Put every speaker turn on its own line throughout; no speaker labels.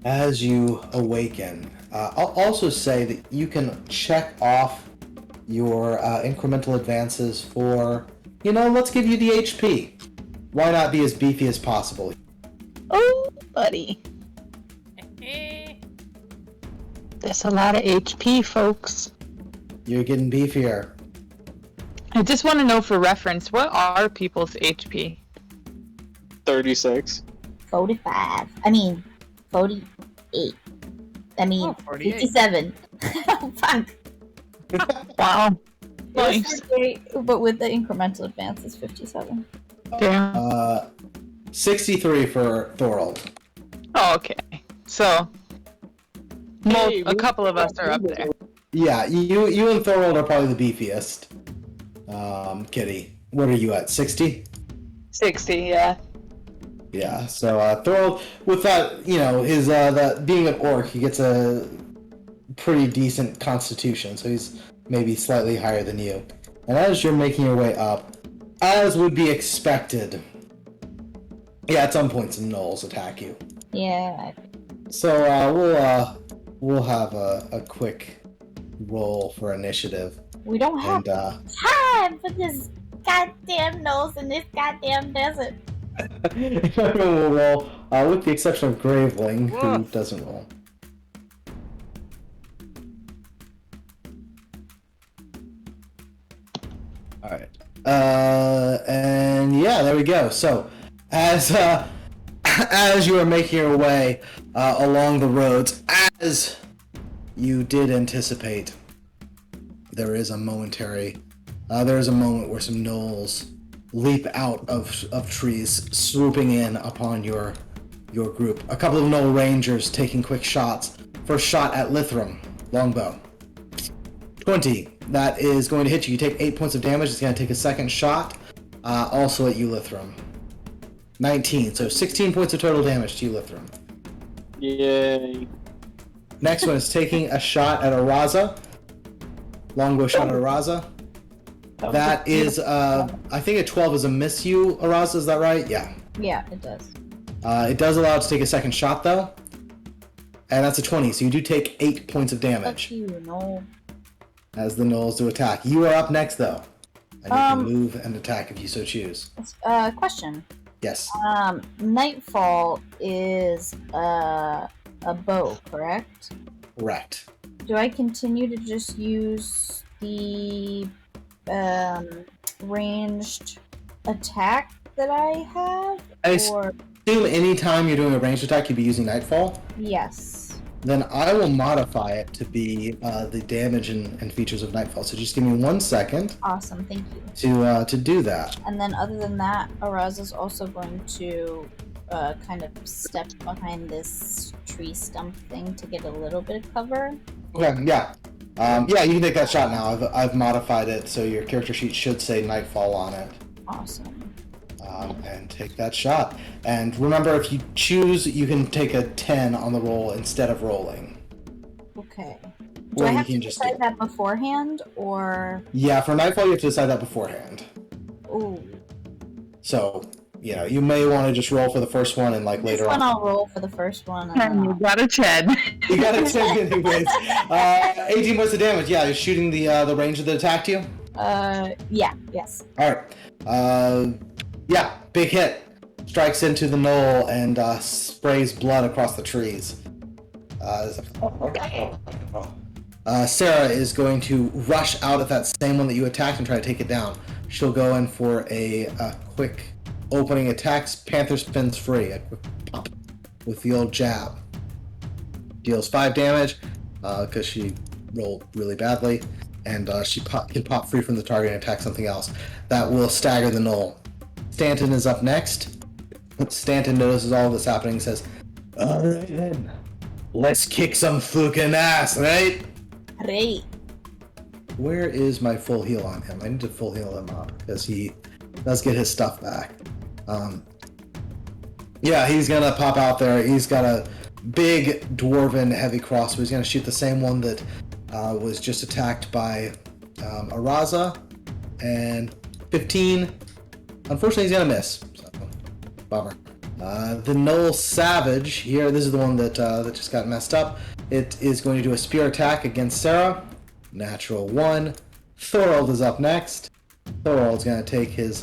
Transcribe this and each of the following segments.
As you awaken, I'll also say that you can check off your incremental advances for, let's give you the HP. Why not be as beefy as possible?
Oh, buddy. There's a lot of HP, folks.
You're getting beefier.
I just want to know for reference, what are people's HP?
36.
45. 48.
48.
57. Oh, fuck.
Wow.
It was
Nice.
48, but with the incremental advance, it's 57.
Damn.
63 for Thorold.
Oh, okay. So,
Hey,
a couple of us are up there.
Yeah, you and Thorold are probably the beefiest. Kitty, what are you at? 60?
60, yeah.
Yeah. So Thorold, with that, his that being an orc, he gets a pretty decent constitution, so he's maybe slightly higher than you. And as you're making your way up, as would be expected, at some point some gnolls attack you.
Yeah.
So we'll have a quick roll for initiative.
We don't have time for this goddamn nose in this goddamn desert.
Everyone will roll, with the exception of Graveling, who
Woof.
doesn't roll. Alright. And yeah, there we go. So, as you are making your way along the roads, as you did anticipate, there is a moment where some gnolls leap out of trees, swooping in upon your group. A couple of gnoll rangers taking quick shots. First shot at Lithram, longbow. 20. That is going to hit you. You take 8 points of damage. It's going to take a second shot, also at you, Lithram. 19. So 16 points of total damage to you, Lithram.
Yay.
Next one is taking a shot at Araza. Longbow shot at Araza. That is, I think a 12 is a miss you, Araza, is that right? Yeah.
Yeah, it does.
It does allow it to take a second shot, though. And that's a 20, so you do take 8 points of damage.
Fuck you, no.
As the gnolls do attack. You are up next, though. And you can move and attack if you so choose.
Question.
Yes.
Nightfall is a bow, correct?
Correct.
Do I continue to just use the ranged attack that I have?
I
Or
assume anytime you're doing a ranged attack, you'd be using Nightfall.
yes.
Then I will modify it to be the damage and features of Nightfall. So just give me 1 second
Awesome, thank you.
to do that.
And then other than that, Araza's also going to kind of step behind this tree stump thing to get a little bit of cover.
Okay, yeah. Yeah, you can take that shot now. I've modified it so your character sheet should say Nightfall on it.
Awesome.
And take that shot. And remember, if you choose, you can take a 10 on the roll instead of rolling.
Okay. Do
Or
I
you
have to
can just
decide that beforehand, or...
Yeah, for Nightfall, you have to decide that beforehand.
Ooh.
So, you may want to just roll for the first one and later
This one
on.
I'll roll for the first one. And
And you got a Ched.
You got a 10 anyways. 18 points of damage. Yeah, you're shooting the ranger that attacked you?
Yeah, yes.
Alright. Yeah, big hit. Strikes into the knoll and sprays blood across the trees. Sarah is going to rush out at that same one that you attacked and try to take it down. She'll go in for a quick opening attack. Panther spins free. A quick pop with the old jab. Deals 5 damage because she rolled really badly. And she can pop free from the target and attack something else. That will stagger the knoll. Stanton is up next. Stanton notices all this happening and says, "Alright then, let's kick some fucking ass, right?"
Great.
Where is my full heal on him? I need to full heal him up because he does get his stuff back. Yeah, he's gonna pop out there. He's got a big dwarven heavy crossbow. He's gonna shoot the same one that was just attacked by Araza. And 15. Unfortunately, he's gonna miss. So, bummer. The Null Savage here, this is the one that just got messed up. It is going to do a spear attack against Sarah. Natural 1. Thorold is up next. Thorold's going to take his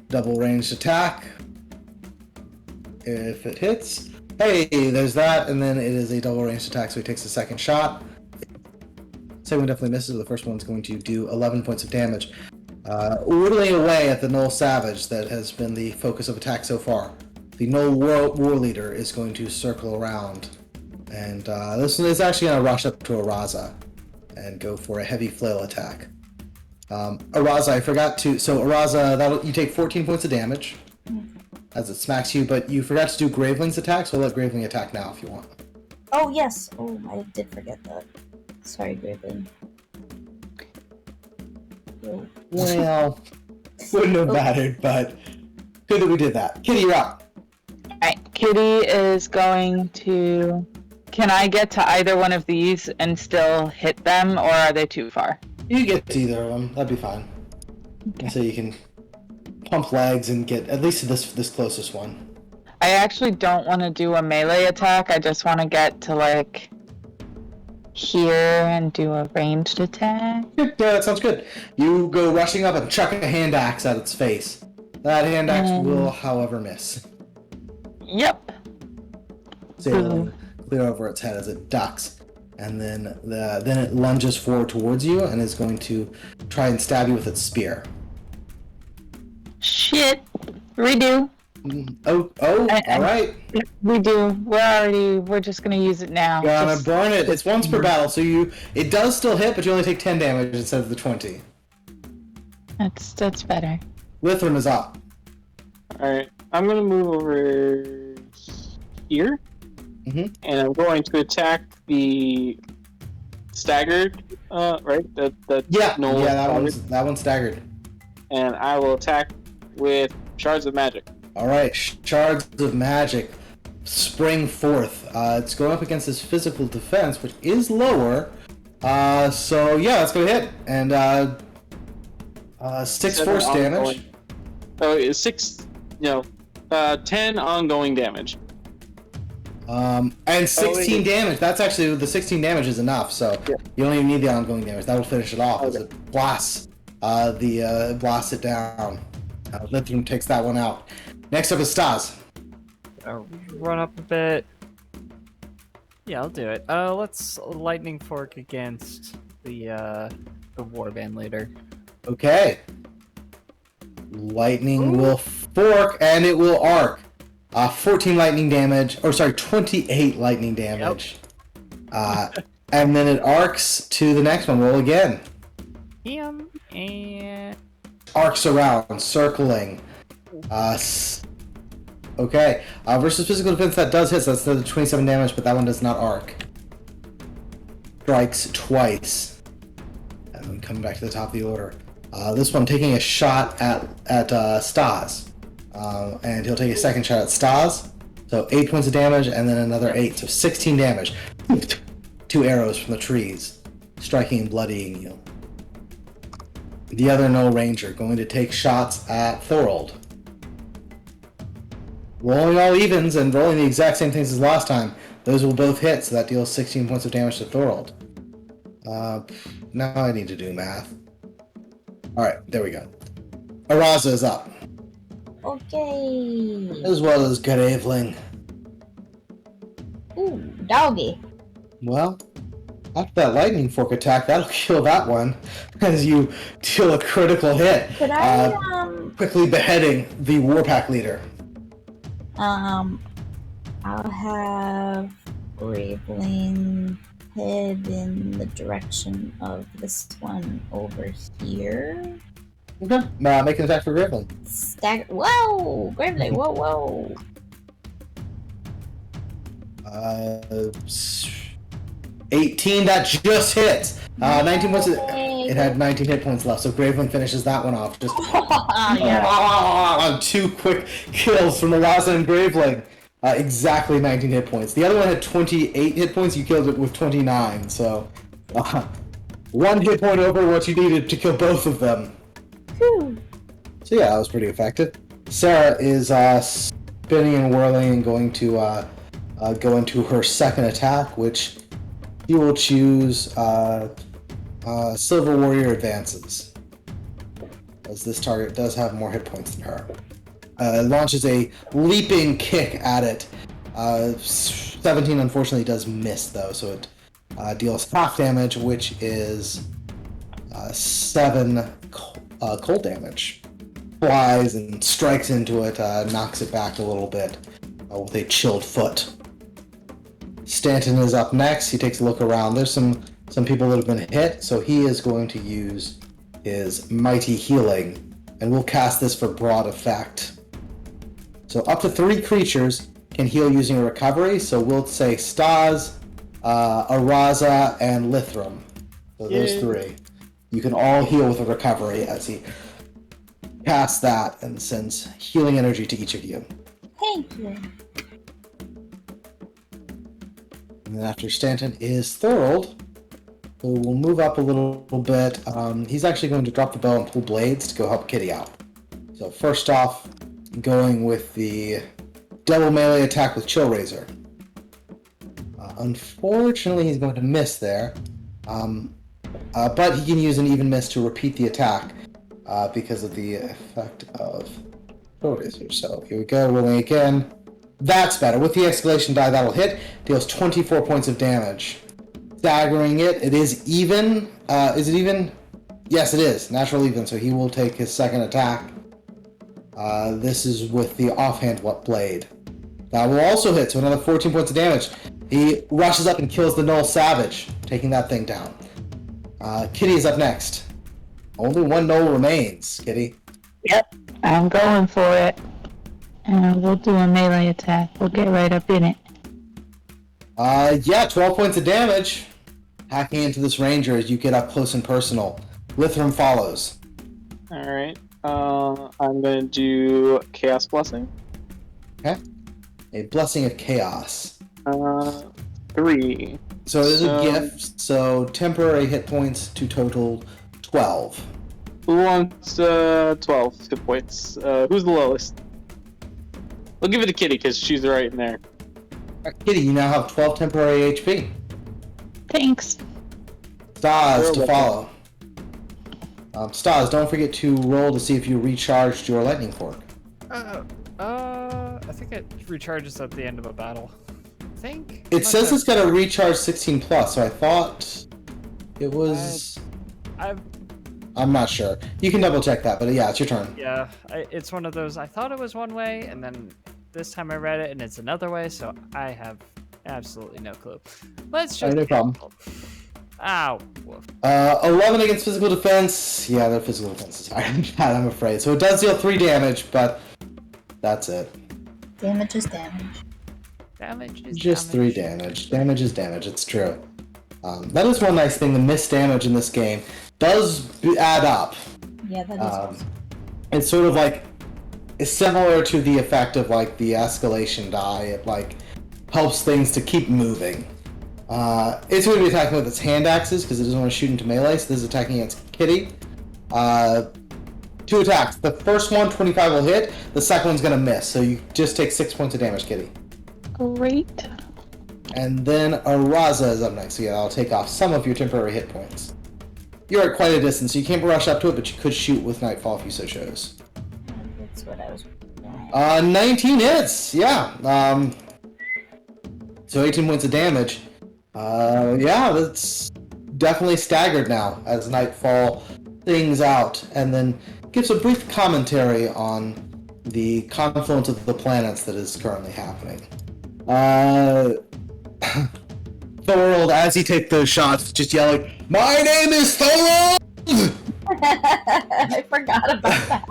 double ranged attack. If it hits, hey, there's that, and then it is a double ranged attack, so he takes the second shot. Second one definitely misses, but the first one's going to do 11 points of damage. Whittling away at the Null Savage that has been the focus of attack so far. The Null War Leader is going to circle around, and this one is actually going to rush up to Araza and go for a heavy flail attack. Araza, I forgot to... So Araza, you take 14 points of damage as it smacks you, but you forgot to do Graveling's attack, so I'll let Graveling attack now if you want.
Oh, yes. Oh, I did forget that. Sorry, Graveling.
Well, wouldn't have mattered, but good that we did that. Kitty, you're up.
Alright, Kitty is going to... Can I get to either one of these and still hit them, or are they too far?
You get to either of them. That'd be fine. Okay. So you can pump legs and get at least to this closest one.
I actually don't want to do a melee attack. I just want to get to, like, here and do a ranged attack.
Yeah, that sounds good. You go rushing up and chuck a hand axe at its face. That hand axe will, however, miss.
Yep.
So it'll clear over its head as it ducks. And then it lunges forward towards you and is going to try and stab you with its spear.
Shit. Redo.
Alright.
Redo. We're just gonna use it now.
Gonna burn it. It's once per battle, so it does still hit, but you only take 10 damage instead of the 20.
That's better.
Lithram is up.
Alright, I'm gonna move over here. And I'm going to attack the staggered, right?
That one's staggered.
And I will attack with shards of magic.
Alright, shards of magic spring forth. It's going up against his physical defense, which is lower. So yeah, it's gonna hit. And 6 force damage.
So it's 10 ongoing damage.
And 16 damage. That's actually, the 16 damage is enough, so you don't even need the ongoing damage. That'll finish it off as it blasts blasts it down. Lithram takes that one out. Next up is Stas.
Run up a bit. Yeah, I'll do it. Let's lightning fork against the warband leader.
Okay. Lightning will fork and it will arc. 14 lightning damage, 28 lightning damage. And then it arcs to the next one. Roll again.
And
Arcs around, circling. Okay. Versus physical defense, that does hit, so that's the 27 damage, but that one does not arc. Strikes twice. And then coming back to the top of the order. This one taking a shot at Stas. And he'll take a second shot at Stas. So 8 points of damage, and then another 8, so 16 damage. 2 arrows from the trees, striking and bloodying you. The other Null Ranger going to take shots at Thorold. Rolling all evens and rolling the exact same things as last time. Those will both hit, so that deals 16 points of damage to Thorold. Now I need to do math. Alright, there we go. Araza is up.
Okay.
As well as Graveling.
Ooh, doggy.
Well, after that lightning fork attack, that'll kill that one as you deal a critical hit.
Could I,
quickly beheading the Warpack leader.
I'll have Graveling head in the direction of this one over here.
Okay. Make an attack for Graveling.
Whoa! Graveling, whoa!
18, that just hits. 19 points. It had 19 hit points left, so Graveling finishes that one off. Just 2 quick kills from Araza and Graveling. Exactly 19 hit points. The other one had 28 hit points. You killed it with 29. So 1 hit point over what you needed to kill both of them.
Whew.
So yeah, that was pretty effective. Sarah is spinning and whirling and going to go into her second attack, which she will choose Silver Warrior Advances, as this target does have more hit points than her. Launches a leaping kick at it. 17 unfortunately does miss though, so it deals half damage, which is 7 cold damage. Flies and strikes into it, knocks it back a little bit with a chilled foot. Stanton is up next. He takes a look around. There's some people that have been hit, so he is going to use his Mighty Healing, and we'll cast this for broad effect. So up to 3 creatures can heal using a recovery, so we'll say Stas, Araza, and Lithram. So those 3. You can all heal with a recovery as he casts that and sends healing energy to each of you.
Thank you.
And then after Stanton is Thorold, who will move up a little bit. He's actually going to drop the bow and pull blades to go help Kitty out. So first off, going with the double melee attack with Chill Razor. Unfortunately, he's going to miss there. But he can use an even miss to repeat the attack because of the effect of Chill Razor. So here we go, rolling again. That's better. With the escalation die, that'll hit. Deals 24 points of damage. Staggering it. It is even. Is it even? Yes, it is. Natural even, so he will take his second attack. This is with the offhand blade. That will also hit, so another 14 points of damage. He rushes up and kills the Null Savage, taking that thing down. Kitty is up next. Only 1 Null remains, Kitty.
Yep, I'm going for it. And we'll do a melee attack. We'll get right up in it.
Yeah, 12 points of damage. Hacking into this ranger as you get up close and personal. Lithram follows.
Alright. I'm gonna do Chaos Blessing.
Okay. A Blessing of Chaos.
3.
So it is a gift, so temporary hit points to total 12.
Who wants 12 hit points? Who's the lowest? We'll give it to Kitty because she's right in there.
Kitty, you now have 12 temporary HP.
Thanks.
Stas to follow. Stas, don't forget to roll to see if you recharged your lightning fork.
I think it recharges at the end of a battle. I think.
It says it's got a recharge 16 plus, so I thought it was. I'm not sure. You can double check that, but yeah, it's your turn.
Yeah, it's one of those. I thought it was one way, and then this time I read it, and it's another way. So I have absolutely no clue. Let's just.
No problem.
Ow. Woof.
11 against physical defense. Yeah, their physical defense is higher than that, I'm afraid. So it does deal 3 damage, but that's it.
Damage is damage.
Damage is
just
damage.
3 damage. Damage is damage, it's true. That is one nice thing. The missed damage in this game does add up.
Yeah, that is awesome.
It's sort of like, it's similar to the effect of like the escalation die. It like helps things to keep moving. It's going to be attacking with its hand axes because it doesn't want to shoot into melee, so this is attacking against Kitty. 2 attacks. The first one, 25 will hit. The second one's going to miss, so you just take 6 points of damage, Kitty.
Great.
And then Araza is up next, so yeah, I'll take off some of your temporary hit points. You're at quite a distance, so you can't rush up to it, but you could shoot with Nightfall if you so chose.
That's what I was doing.
19 hits! Yeah. So 18 points of damage. Yeah, that's definitely staggered now as Nightfall things out, and then gives a brief commentary on the confluence of the planets that is currently happening. Thorold, as he takes those shots, just yelling, "My name is Thorold!"
I forgot about that.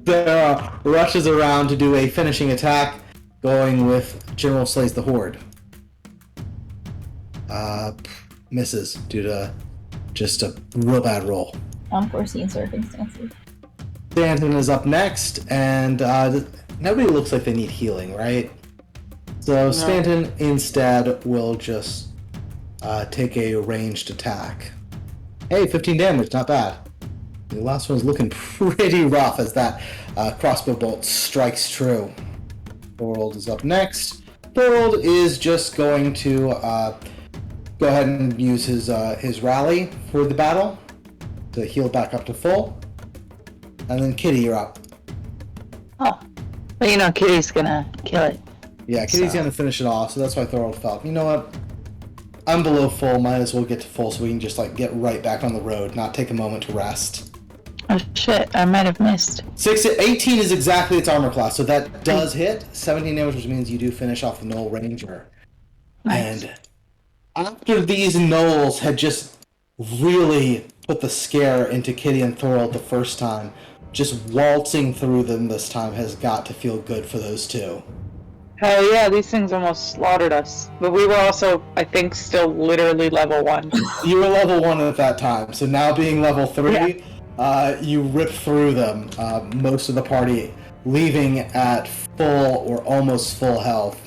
Sarah rushes around to do a finishing attack, going with General Slays the Horde. Misses due to just a real bad roll.
Unforeseen circumstances.
Stanton is up next, and nobody looks like they need healing, right? So Stanton instead will just take a ranged attack. Hey, 15 damage, not bad. The last one's looking pretty rough as that crossbow bolt strikes true. Thorold is up next. Thorold is just going to go ahead and use his rally for the battle to heal back up to full. And then Kitty, you're up.
Oh. But you know, Kitty's gonna kill it.
Yeah, Kitty's gonna finish it off, so that's why Thorold felt, you know what? I'm below full, might as well get to full so we can just like get right back on the road, not take a moment to rest.
Oh shit, I might have missed.
18 is exactly its armor class, so that does hit. 17 damage, which means you do finish off the Gnoll Ranger.
Nice.
And after these Gnolls had just really put the scare into Kitty and Thorold the first time, just waltzing through them this time has got to feel good for those two.
Hell yeah, these things almost slaughtered us. But we were also, I think, still literally level 1.
You were level 1 at that time, so now being level 3, you rip through them, most of the party leaving at full or almost full health.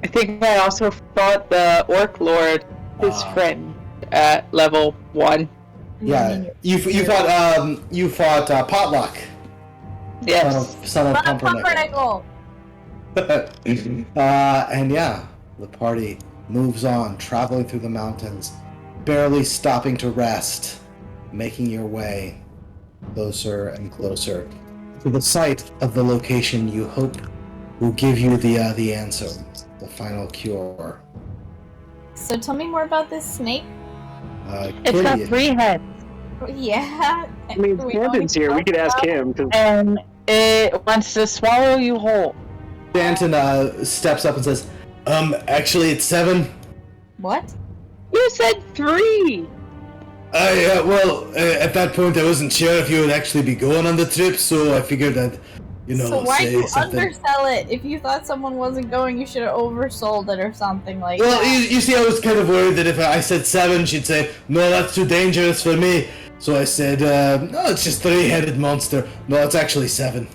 I think I also fought the Orc Lord, his friend, at level 1.
Yeah, you fought Potluck.
Yes.
Son of Pumpernickel. And yeah, the party moves on, traveling through the mountains, barely stopping to rest, making your way closer and closer to the site of the location you hope will give you the answer, the final cure.
So tell me more about this snake.
It's got 3 heads.
Yeah.
I mean, Stanton's here. We could ask him.
And it wants to swallow you whole.
Stanton steps up and says, actually it's 7.
What?
You said 3!
At that point I wasn't sure if you would actually be going on the trip, so I figured I'd,
so why
say
you
something.
undersell it? If you thought someone wasn't going, you should have oversold it or something like
Well,
that.
you see, I was kind of worried that if I said 7, she'd say, no, that's too dangerous for me. So I said, no, it's just 3-headed monster. No, it's actually 7.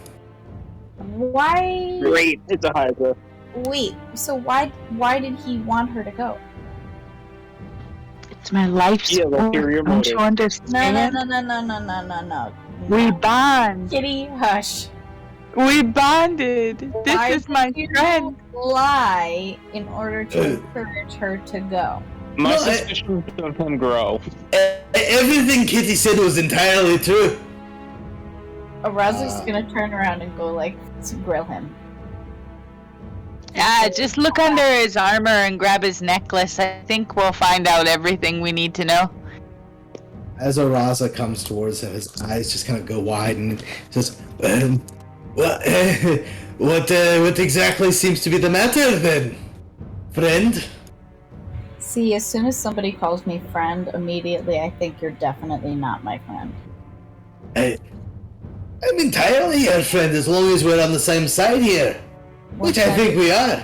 Why?
Great, it's a Hydra.
Wait, so why did he want her to go?
It's my life's
Yeah,
work.
ulterior
Don't
motive.
you understand?
No.
We bond.
Kitty, hush.
We bonded.
Why
This is my
did you
friend.
lie in order to encourage her to go.
My
No,
suspicions of him grow.
Everything Kitty said was entirely true.
Arazu's gonna turn around and go like to grill him.
Just look under his armor and grab his necklace. I think we'll find out everything we need to know.
As Araza comes towards him, his eyes just kind of go wide and he says, what exactly seems to be the matter then, friend?
See, as soon as somebody calls me friend, immediately I think you're definitely not my friend.
I'm entirely your friend as long as we're on the same side here. Which I think we are.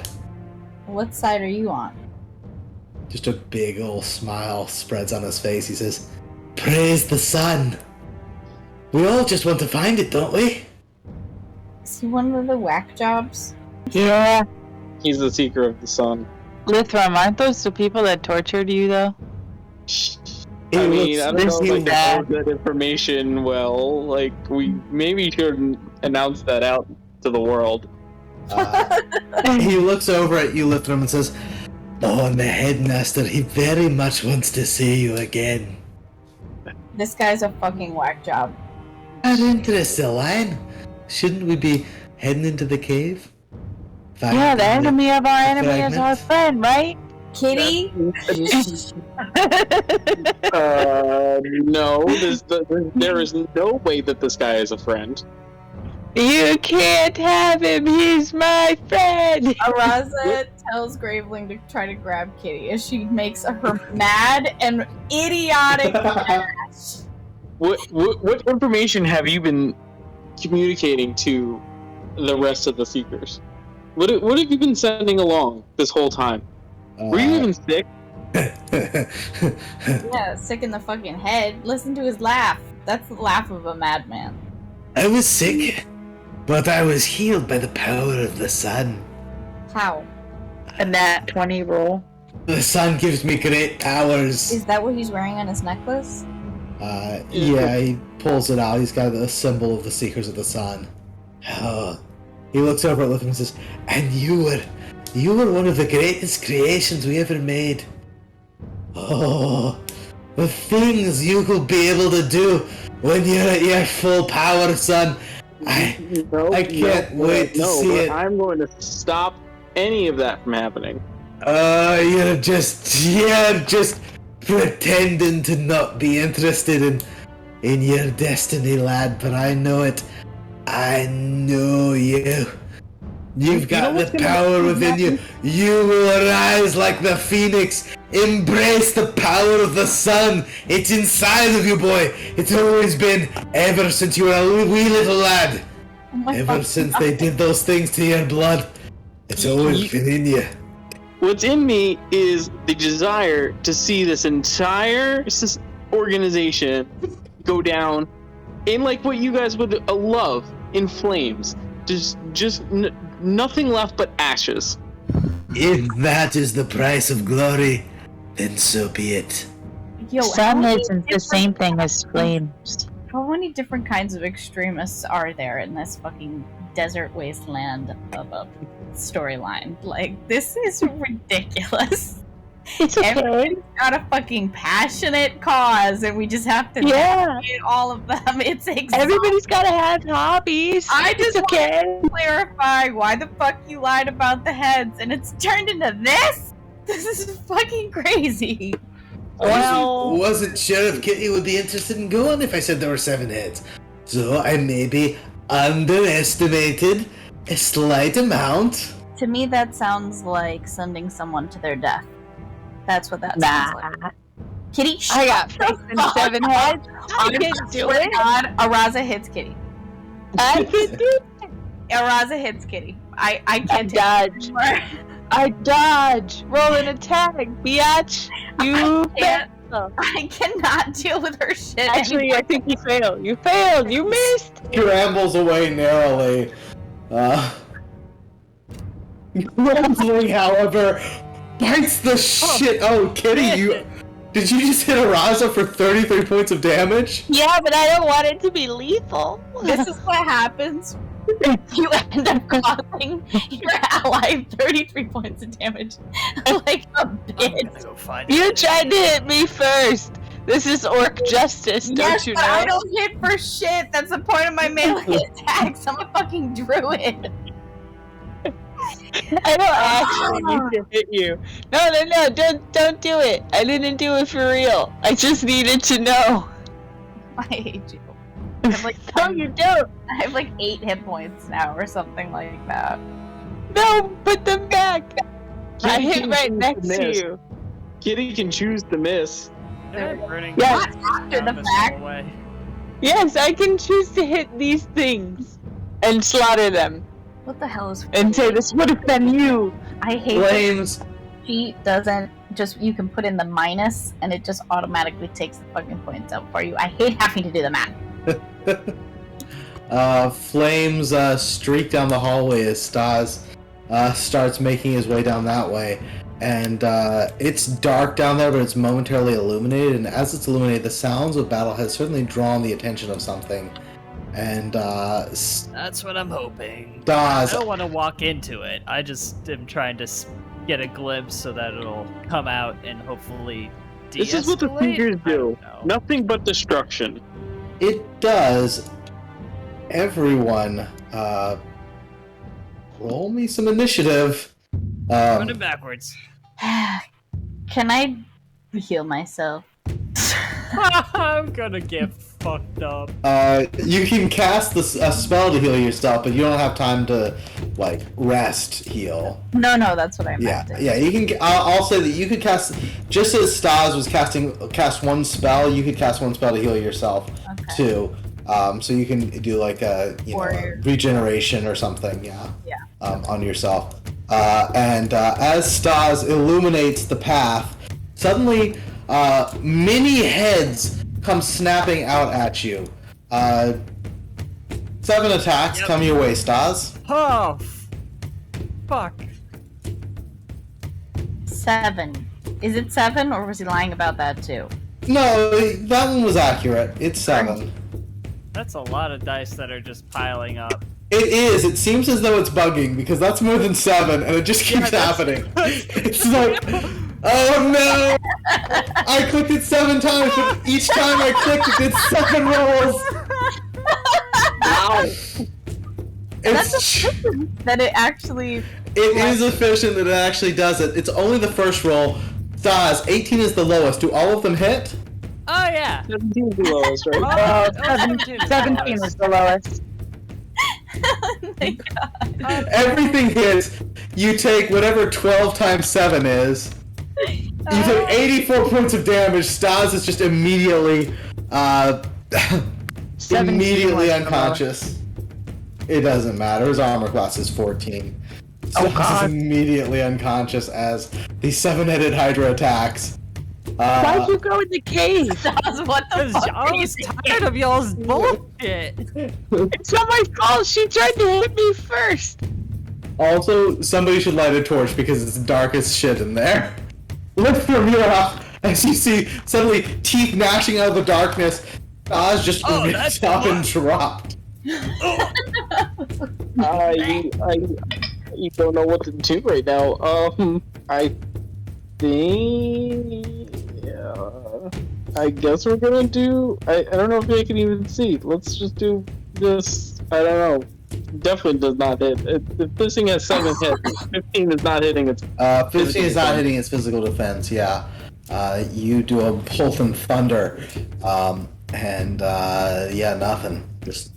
What side are you on?
Just a big old smile spreads on his face. He says, praise the sun. We all just want to find it, don't we?
Is he one of the whack jobs?
Yeah.
He's the seeker of the sun.
Lithram, aren't those the people that tortured you, though?
I mean, I don't know if I can
bad.
know that information well. Like, we maybe shouldn't announce that out to the world.
He looks over at you, Lithram, and says, oh, and the headmaster, he very much wants to see you again.
This guy's a fucking whack job.
Our interest align. Shouldn't we be heading into the cave?
Yeah, the enemy of our enemy is our friend, right?
Kitty?
No, there is no way that this guy is a friend.
You can't have him, he's my friend!
Araza tells Graveling to try to grab Kitty as she makes her mad and idiotic dash.
What information have you been communicating to the rest of the Seekers? What have you been sending along this whole time? Were you even sick?
Yeah, sick in the fucking head. Listen to his laugh. That's the laugh of a madman.
I was sick, but I was healed by the power of the sun.
How?
A nat 20 roll.
The sun gives me great powers.
Is that what he's wearing on his necklace?
Yeah, he pulls it out. He's got the symbol of the Seekers of the Sun. Oh, he looks over at Lithim and says, "And you were one of the greatest creations we ever made. Oh, the things you could be able to do when you're at your full power, son. I can't wait to see it.
I'm going to stop any of that from happening.
You're just pretending to not be interested in your destiny, lad, but I know it. I know you. You've got the power within you. You will arise like the phoenix. Embrace the power of the sun. It's inside of you, boy. It's always been, ever since you were a wee little lad. Ever since they did those things to your blood. It's always been in you.
What's in me is the desire to see this entire organization go down in like what you guys would love, in flames. Just nothing left but ashes.
If that is the price of glory, then so be it.
Yo,
Sun isn't the same thing as flames.
How many different kinds of extremists are there in this fucking desert wasteland of a storyline? Like, this is
It's
ridiculous.
okay.
Everybody's got a fucking passionate cause, and we just have to navigate all of them. It's exhausting.
Everybody's gotta have hobbies.
I just
it's okay.
want to clarify why the fuck you lied about the heads, and it's turned into this? This is fucking crazy.
I wasn't sure if Kitty would be interested in going if I said there were 7 heads. So I maybe underestimated a slight amount.
To me, that sounds like sending someone to their death. That's what that sounds like. Kitty,
I got 6 and 7 heads. I can do it.
God, Araza hits Kitty.
I can do it.
Araza hits Kitty. I can't
dodge.
anymore.
I dodge. Roll an attack, biatch. You failed.
I cannot deal with her shit.
Actually, I think you failed. You failed. You missed.
He rambles away narrowly. Grimsley, however, bites the shit. Oh, Kitty, did you just hit Araza for 33 points of damage?
Yeah, but I don't want it to be lethal.
This is what happens. You end up causing your ally 33 points of damage. Like a bitch.
You tried to hit me first. This is orc justice, don't you know?
I don't hit for shit. That's the point of my melee attacks. I'm a fucking druid.
I don't actually need to hit you. No, don't do it. I didn't do it for real. I just needed to know.
I hate you. I have like
No, you don't.
I have like 8 hit points now or something like that.
No, put them back. I
Kitty
hit
can
right
choose
next
to
to
miss.
you.
Kitty can choose to miss.
Burning
Yes.
After the fact.
away.
Yes, I can choose to hit these things and slaughter them
What the hell is
and say this would have been you.
I hate that
Flames.
she doesn't just you can put in the minus and it just automatically takes the fucking points out for you. I hate having to do the math.
Flames streak down the hallway as Stas starts making his way down that way. And it's dark down there, but it's momentarily illuminated. And as it's illuminated, the sounds of battle has certainly drawn the attention of something. And
That's what I'm hoping.
Stas,
I don't want to walk into it. I just am trying to get a glimpse so that it'll come out and hopefully
This is what the
de-escalate?
Seekers
I
do.
don't know.
Nothing but destruction.
it does. Everyone, roll me some initiative.
Running backwards.
Can I heal myself?
I'm gonna get fucked up.
You can cast a spell to heal yourself, but you don't have time to like rest heal.
No, that's what I meant.
Yeah. You can. I'll say that you could cast just as Stas was cast one spell. You could cast one spell to heal yourself too. So you can do like a a regeneration or something. Yeah. On yourself. And as Stas illuminates the path, suddenly many heads come snapping out at you. 7 attacks come your way, Stas.
Oh, fuck.
7. Is it 7 or was he lying about that too?
No, that one was accurate. It's 7.
That's a lot of dice that are just piling up.
It is. It seems as though it's bugging because that's more than 7, and it just keeps happening. It's like, oh no! I clicked it 7 times, but each time I clicked it did 7 rolls.
Wow.
That's
It's,
efficient that it actually.
it is efficient that it actually does it. It's only the first roll. Stars, 18 is the lowest. Do all of them hit?
Oh yeah.
17 is the lowest, right?
Oh, 17 is the
17
lowest.
was the lowest.
Oh my god.
Everything hits. You take whatever 12 times 7 is. You take 84 points of damage. Stars is just immediately,
17
immediately
was the
unconscious. It doesn't matter. His armor class is 14.
Oh,
Stars
God.
is immediately unconscious as the 7-headed Hydra attacks.
Why'd you go in the cave?
What the
Because
fuck?
I
are you
was
thinking?
tired of y'all's bullshit.
It's not my fault. She tried to hit me first.
Also, somebody should light a torch because it's dark as shit in there. Lift from your as you see suddenly teeth gnashing out of the darkness. Oz just
Oh,
ripped
that's
up and
blood.
dropped.
You don't know what to do right now. I think. I guess we're gonna do. I don't know if I can even see. Let's just do this. I don't know. Definitely does not hit. If this thing has 7 hits, 15 is not hitting its.
15 is not hitting its physical defense, yeah. You do a bolt and thunder, yeah, nothing. Just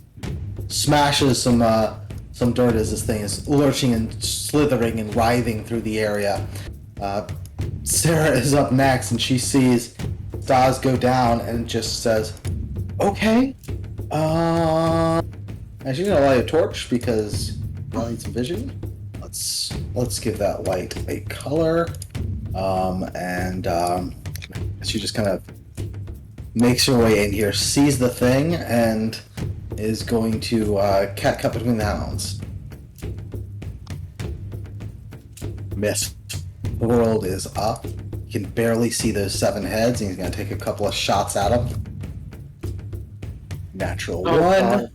smashes some dirt as this thing is lurching and slithering and writhing through the area. Sarah is up next, and she sees Stars go down and just says, "Okay, and she's gonna light a torch because y'all need some vision. Let's give that light a color, she just kind of makes her way in here, sees the thing, and is going to cut between the hounds. Miss. The world is up. You can barely see those 7 heads, and he's going to take a couple of shots at them. Natural one.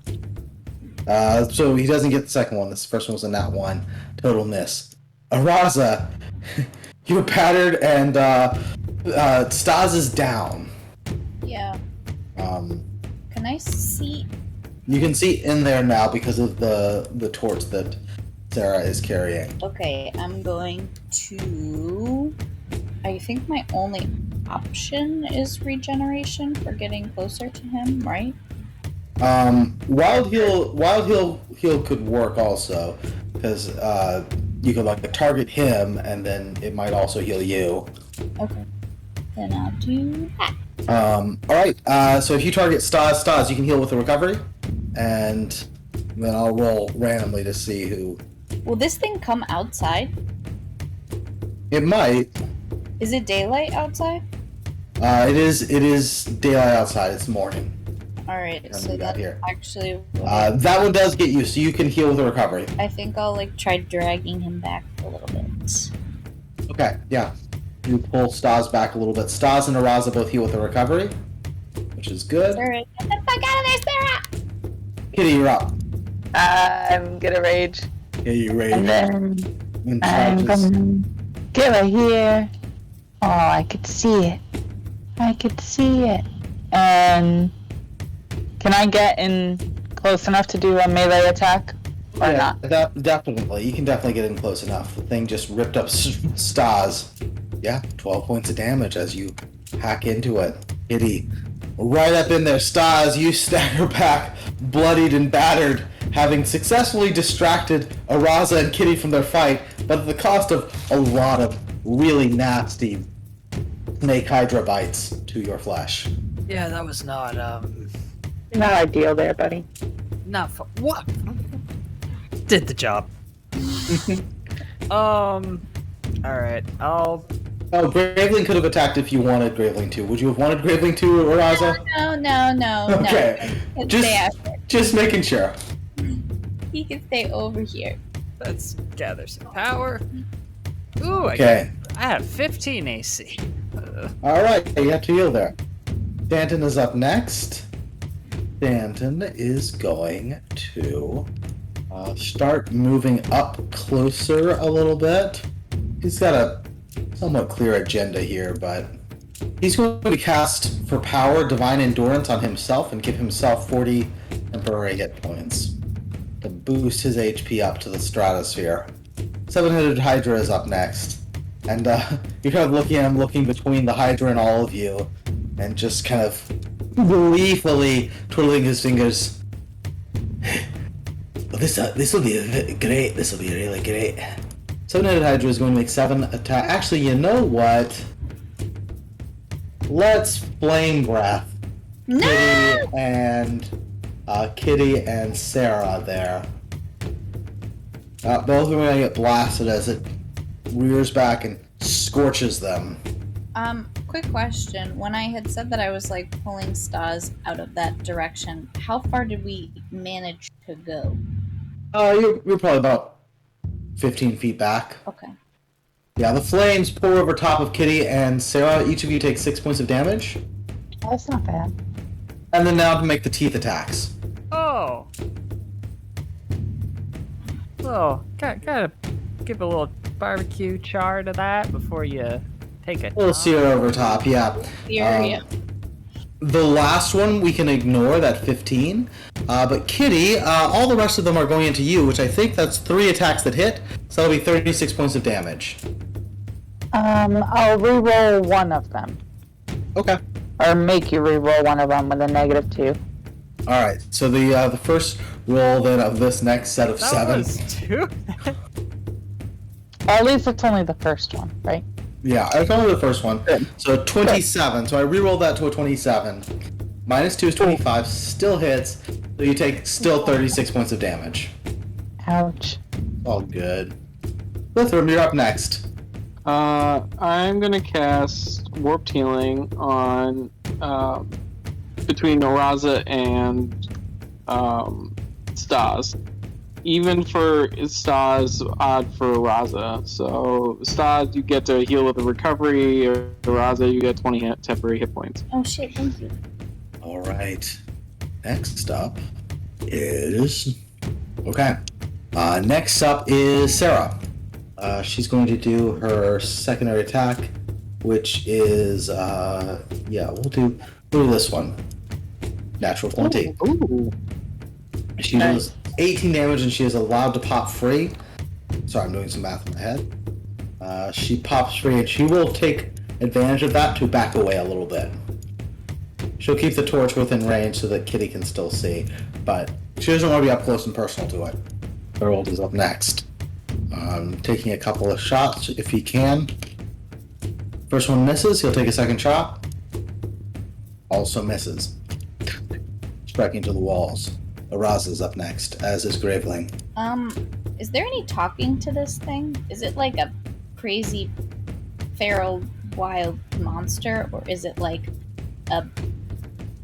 So he doesn't get the second one. This first one was a nat 1. Total miss. Araza, you were battered, and Stas is down.
Yeah. Can I see?
You can see in there now because of the torch that Sarah is carrying.
Okay, I'm going to. I think my only option is regeneration for getting closer to him, right?
Wild heal could work also, because you could like target him and then it might also heal you.
Okay. Then I'll do that.
Alright, so if you target Stas, you can heal with a recovery, and then I'll roll randomly to see who.
Will this thing come outside?
It might.
Is it daylight outside?
It is daylight outside. It's morning.
Alright,
And
so
we got
that's
here.
actually.
That one does get you, so you can heal with a recovery.
I think I'll like try dragging him back a little bit.
Okay, yeah. You pull Stas back a little bit. Stas and Araza both heal with a recovery, which is good.
Sarah, get the fuck out of there, Sarah!
Kitty, you're up.
I'm gonna rage.
Yeah, you ready?
And then
And
I'm
charges.
gonna get right here. Oh, I could see it. I could see it. And can I get in close enough to do a melee attack? Or not?
Definitely. You can definitely get in close enough. The thing just ripped up Stas. Yeah, 12 points of damage as you hack into it. Kitty, right up in there. Stas, you stagger back, bloodied and battered, having successfully distracted Araza and Kitty from their fight, but at the cost of a lot of really nasty snake hydra bites to your flesh.
Yeah, that was not
Not ideal there, buddy.
not fun. What? Did the job. Alright, I'll.
Oh, Graveling could have attacked if you wanted Graveling to. Would you have wanted Graveling to, Araza?
No.
Okay.
No.
Just-
Stay after.
Just making sure.
He can stay over here.
Let's gather some power. Ooh,
Okay.
I have 15 AC.
Alright, you have to heal there. Stanton is up next. Stanton is going to start moving up closer a little bit. He's got a somewhat clear agenda here, but he's going to cast for power Divine Endurance on himself and give himself 40 temporary hit points to boost his HP up to the stratosphere. Seven-headed Hydra is up next, and you're kind of looking at him, looking between the Hydra and all of you, and just kind of gleefully twiddling his fingers. Well, this will be great. This will be really great. Seven-headed Hydra is going to make 7 attack. Actually, you know what? Let's flame breath.
No!
Kitty and Sarah there. Both of them are gonna get blasted as it rears back and scorches them.
Quick question. When I had said that I was like pulling stars out of that direction, how far did we manage to go?
You're probably about 15 feet back.
Okay.
Yeah, the flames pour over top of Kitty and Sarah. Each of you take 6 points of damage.
Oh, that's not bad.
And then now to make the teeth attacks.
Oh. Oh, gotta give a little barbecue char to that before you take a
We'll sear over top, yeah.
Yeah.
The last one we can ignore, that 15. But Kitty, all the rest of them are going into you, which I think that's 3 attacks that hit, so that'll be 36 points of damage.
I'll reroll one of them.
Okay.
Or make you reroll one of them with a -2.
Alright, so the first roll then of this next set of
That
7.
was 2?
Or at least it's only the first one, right?
Yeah, it's only the first one.
Good.
So 27. So I rerolled that to a 27. -2 is 25. Still hits. So you take still 36 points of damage.
Ouch.
All good. Lithram, you're up next.
I'm gonna cast Warped Healing on between Araza and Stas. Even for Stas, odd for Araza. So Stas, you get to heal with a recovery. Or Araza, you get 20 temporary hit points.
Oh shit, thank you.
All right. Next up is... Okay. Next up is Sarah. She's going to do her secondary attack, which is... yeah, we'll do this one. Natural 20.
Ooh.
She does 18 damage and she is allowed to pop free. Sorry, I'm doing some math in my head. She pops free and she will take advantage of that to back away a little bit. She'll keep the torch within range so that Kitty can still see, but she doesn't want to be up close and personal to it. Harold is up next. Taking a couple of shots if he can. First one misses, he'll take a second shot. Also misses. Striking to the walls. Araza's up next, as is Graveling.
Is there any talking to this thing? Is it like a crazy feral wild monster, or is it like a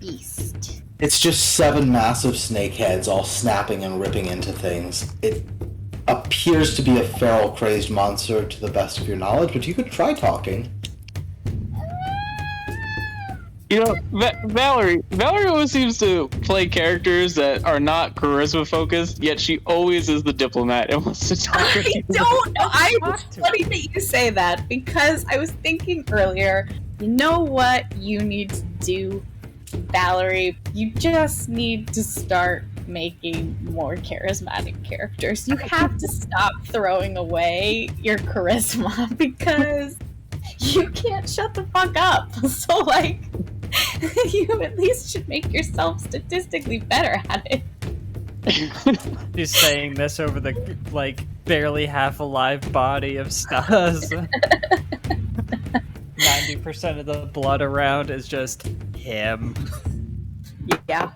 beast?
It's just 7 massive snake heads all snapping and ripping into things. It appears to be a feral crazed monster to the best of your knowledge, but you could try talking.
You know, Valerie always seems to play characters that are not charisma focused, yet she always is the diplomat and wants to talk to
I
people.
don't know.
Talk to
Funny that you say that, because I was thinking earlier, you know what you need to do, Valerie? You just need to start making more charismatic characters. You have to stop throwing away your charisma because you can't shut the fuck up. So, like, you at least should make yourself statistically better at it.
She's saying this over the, barely half alive body of Stas. 90% of the blood around is just him.
Yeah.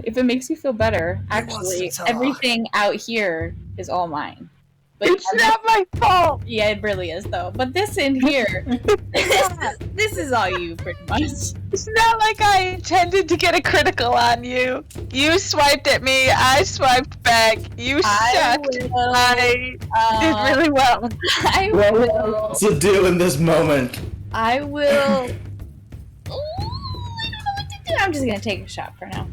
If it makes you feel better,
wants
actually,
to talk.
everything out here is all mine. But
It's not my fault!
yeah, it really is, though. But this in here, this is all you, pretty much.
It's not like I intended to get a critical on you. You swiped at me, I swiped back. You sucked. I did really well.
I will.
What's to do in this moment?
I will. Ooh, I don't know what to Actually, I'm just gonna take a shot for now.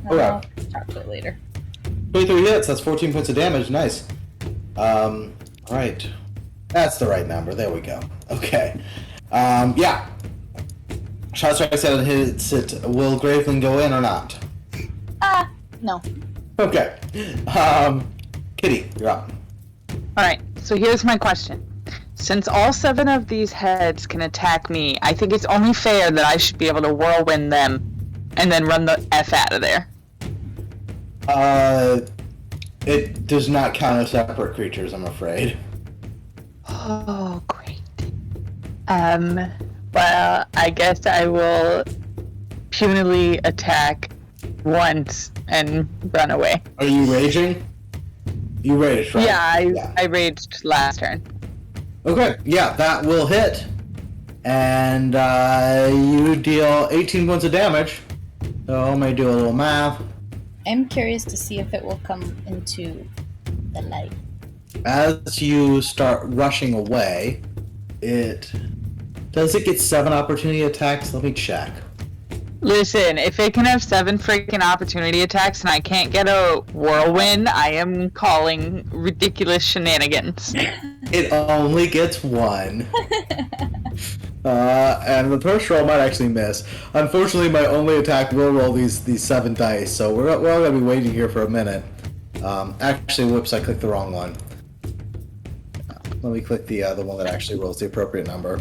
Okay.
I'll talk to it later.
23 hits, that's 14 points of damage, nice. Right. That's the right number, there we go. Okay. Yeah. Shot strikes out and hits it. Will Graveling go in or not?
No.
Okay. Kitty, you're up.
Alright, so here's my question. Since all 7 of these heads can attack me, I think it's only fair that I should be able to whirlwind them and then run the F out of there.
It does not count as separate creatures, I'm afraid.
Oh, great. Well, I guess I will punily attack once and run away.
Are you raging? You raged, right?
Yeah, I raged last turn.
Okay, yeah, that will hit. And you deal 18 points of damage. So I may do a little math.
I'm curious to see if it will come into the light.
As you start rushing away, does it get 7 opportunity attacks? Let me check.
Listen, if it can have 7 freaking opportunity attacks and I can't get a whirlwind, I am calling ridiculous shenanigans.
It only gets 1. And the first roll might actually miss. Unfortunately, my only attack will roll these 7 dice, so we're all going to be waiting here for a minute. Actually, whoops, I clicked the wrong one. Let me click the one that actually rolls the appropriate number.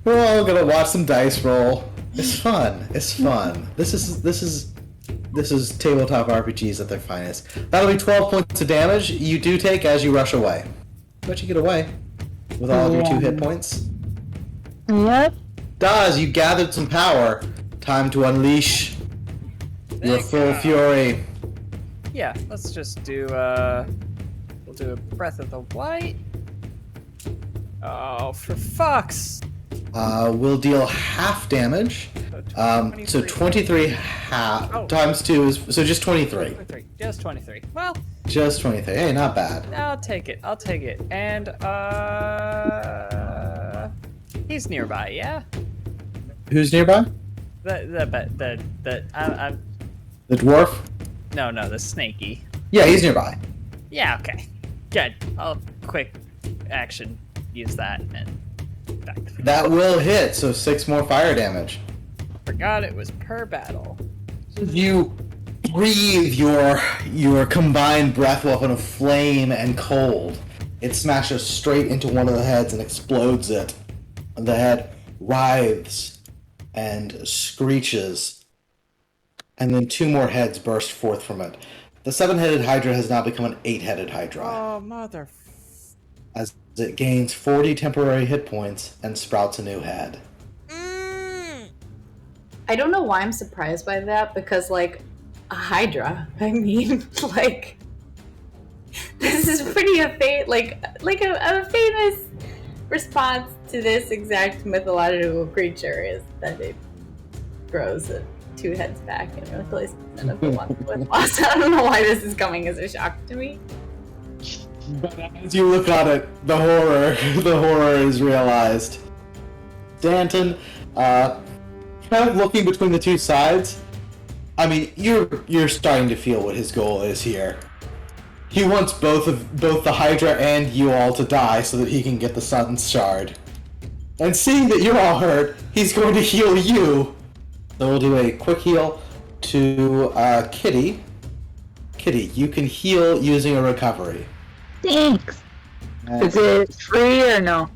We're all going to watch some dice roll. It's fun. It's fun. This is tabletop RPGs at their finest. That'll be 12 points of damage you do take as you rush away. But you get away with all of your 2 hit points.
Yep.
Daz, you gathered some power. Time to unleash your full fury.
Yeah, let's just do, we'll do a Breath of the White. Oh, for fuck's...
We'll deal half damage. So 23 half times 2 is... So just 23.
23. Just 23. Well...
Just 23. Hey, not bad.
I'll take it. And, he's nearby, yeah?
Who's nearby?
The
dwarf?
No, the snaky.
Yeah, he's nearby.
Yeah, okay. Good. I'll quick action use that and back to
That will hit, so 6 more fire damage.
Forgot it was per battle.
You breathe your combined breath weapon of flame and cold. It smashes straight into one of the heads and explodes it. The head writhes and screeches, and then 2 more heads burst forth from it. The 7-headed Hydra has now become an 8-headed Hydra.
Oh, mother...
As it gains 40 temporary hit points and sprouts a new head.
I don't know why I'm surprised by that, because, like, a Hydra. I mean, like, this is pretty a famous response to this exact mythological creature is that it grows 2 heads back and replaces one of the ones with loss. I don't know why this is coming as a shock to me.
But as you look on it, the horror is realized. Danton, kind of looking between the 2 sides. I mean, you're starting to feel what his goal is here. He wants both the Hydra and you all to die so that he can get the Sun's Shard. And seeing that you're all hurt, he's going to heal you. So we'll do a quick heal to Kitty. Kitty, you can heal using a recovery.
Thanks. Is it free or no?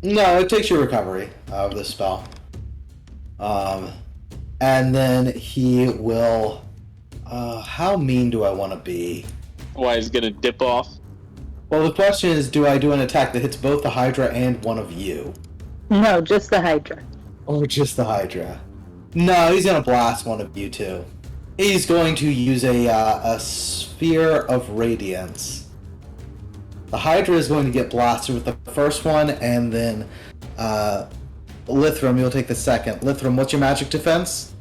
No, it takes your recovery of the spell. And then he will... how mean do I want to be?
Why, he's gonna dip off?
Well, the question is, do I do an attack that hits both the Hydra and one of you?
No, just the Hydra.
Or just the Hydra? No, he's gonna blast one of you too. He's going to use a Sphere of Radiance. The Hydra is going to get blasted with the first one, and then Lithram, you'll take the second. Lithram, what's your magic defense?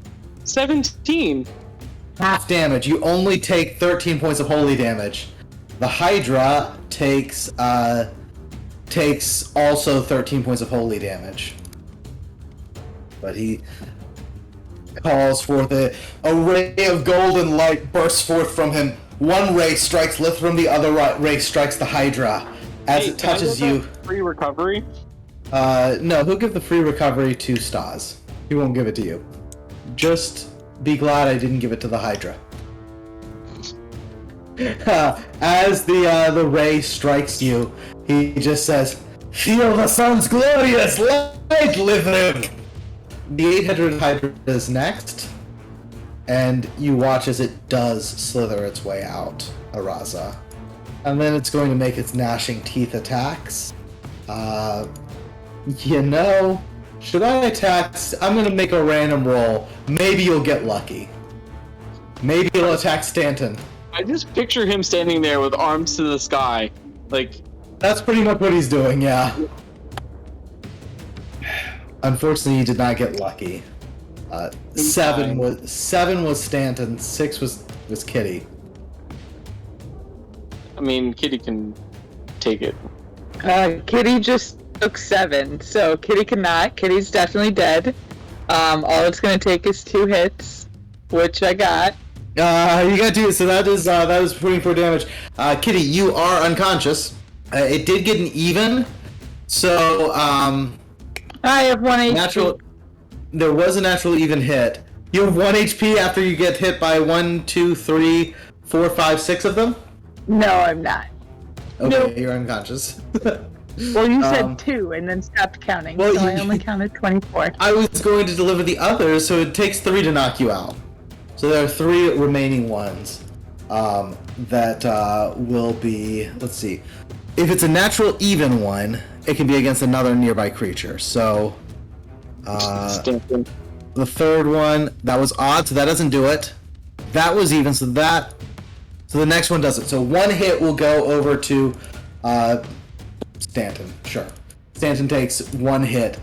17.
Half damage. You only take 13 points of holy damage. The Hydra takes also 13 points of holy damage. But calls forth. A ray of golden light bursts forth from him. One ray strikes Lithrum, the other ray strikes the Hydra. As it touches you...
Free recovery?
No, he'll give the free recovery to Stas. He won't give it to you. Just be glad I didn't give it to the Hydra. As the ray strikes you, he just says, "Feel the sun's glorious light, Lithrum!" The 800 Hydra is next, and you watch as it does slither its way out, Araza. And then it's going to make its gnashing teeth attacks. You know, should I attack? I'm going to make a random roll. Maybe you'll get lucky. Maybe you'll attack Stanton.
I just picture him standing there with arms to the sky. Like...
That's pretty much what he's doing, yeah. Unfortunately, you did not get lucky. 7 was Stanton, 6 was Kitty.
I mean, Kitty can take it.
Kitty just took 7, so Kitty cannot. Kitty's definitely dead. All it's gonna take is 2 hits, which I got.
You got 2, so that is 24 damage. Kitty, you are unconscious. It did get an even, so
I have 1 HP.
There was a natural even hit. You have 1 HP after you get hit by 1, 2, 3, 4, 5, 6 of them?
No, I'm not.
Okay,
Nope.
You're unconscious.
Well, you said 2 and then stopped counting,
well,
so I only counted 24.
I was going to deliver the others, so it takes 3 to knock you out. So there are 3 remaining ones that will be, let's see. If it's a natural even one, it can be against another nearby creature. So the third one, that was odd, so that doesn't do it. That was even, so the next one does it. So 1 hit will go over to Stanton. Sure. Stanton takes 1 hit.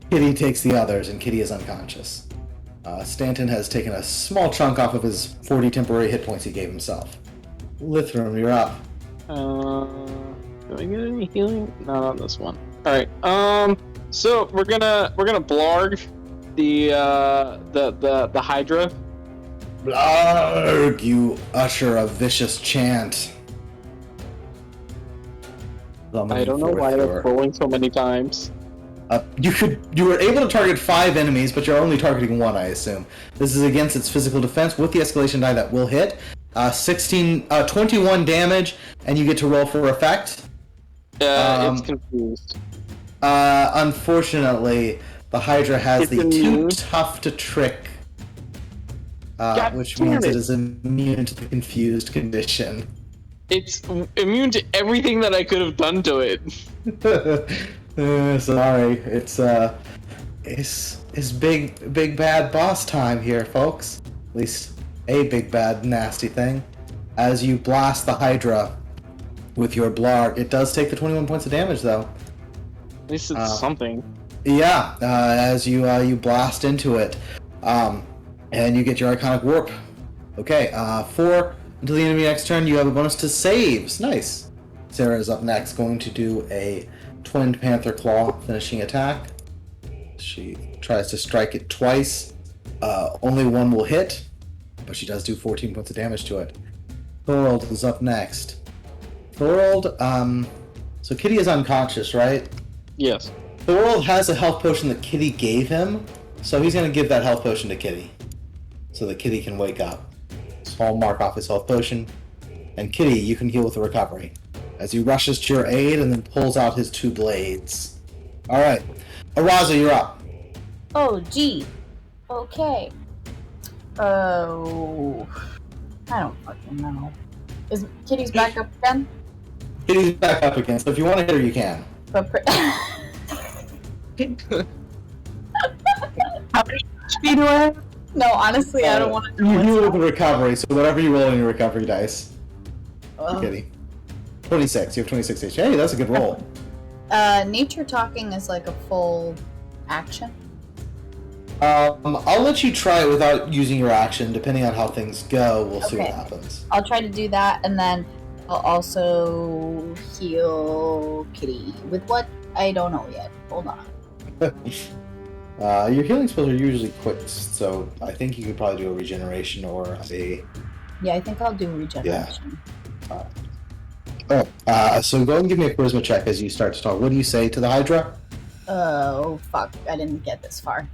Kitty takes the others, and Kitty is unconscious. Stanton has taken a small chunk off of his 40 temporary hit points he gave himself. Lithrum, you're up.
Do I get any healing? Not on this one. All right. So we're gonna blarg the Hydra.
Blarg, you usher a vicious chant.
I don't know why I'm rolling so many times.
You were able to target 5 enemies, but you're only targeting 1, I assume. This is against its physical defense with the escalation die that will hit. 21 damage, and you get to roll for effect.
It's confused.
Unfortunately, the Hydra has
It's
the
immune.
too tough to trick, which
damn
means
it.
it is immune to the confused condition.
It's immune to everything that I could have done to it.
Sorry, it's big bad boss time here, folks. At least a big bad nasty thing. As you blast the Hydra with your blarg, it does take the 21 points of damage, though.
At least it's something.
Yeah, as you blast into it, and you get your Iconic Warp. Okay, 4 until the enemy next turn. You have a bonus to saves. Nice. Sarah is up next, going to do a Twinned Panther Claw finishing attack. She tries to strike it twice. Only 1 will hit, but she does do 14 points of damage to it. Thorold is up next. Thorold, so Kitty is unconscious, right?
Yes.
Thorold has a health potion that Kitty gave him, so he's going to give that health potion to Kitty, so that Kitty can wake up. So I'll mark off his health potion, and Kitty, you can heal with a recovery, as he rushes to your aid and then pulls out his 2 blades. Alright, Araza, you're up.
Oh, gee. Okay. Oh. I don't fucking know. Is Kitty's back up again?
Kitty's back up again, so if you want to hit her, you can.
But
How many HP do I have?
no, honestly, I don't want to
You
know
heal with
what's
a recovery, so whatever you roll in your recovery dice.
up.
Kitty. 26, you have 26 HP. Hey, that's a good roll.
Nature talking is like a full action.
I'll let you try it without using your action, depending on how things go. We'll see what
Okay.
happens.
I'll try to do that, and then I'll also heal Kitty with what? I don't know yet. Hold on.
Your healing spells are usually quick, so I think you could probably do a regeneration or a...
Yeah, I think I'll do regeneration.
So go and give me a charisma check as you start to talk. What do you say to the Hydra?
Oh, fuck. I didn't get this far.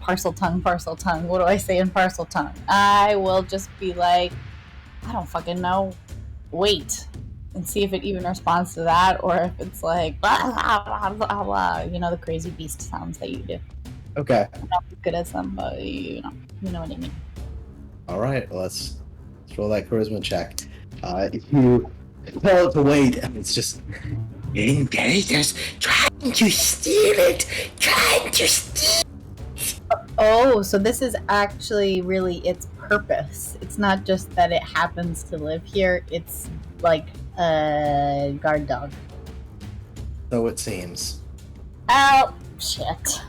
Parcel tongue. What do I say in parcel tongue? I will just be like, I don't fucking know. Wait. And see if it even responds to that, or if it's like, blah, blah, blah, blah, you know, the crazy beast sounds that you do.
Okay.
I'm not as good as them, but you know what I mean.
Alright, let's roll that charisma check. If you tell it to wait, and it's just... Invaders trying to steal it!
Oh, so this is actually really its purpose. It's not just that it happens to live here, it's like a guard dog.
So it seems.
Oh, shit.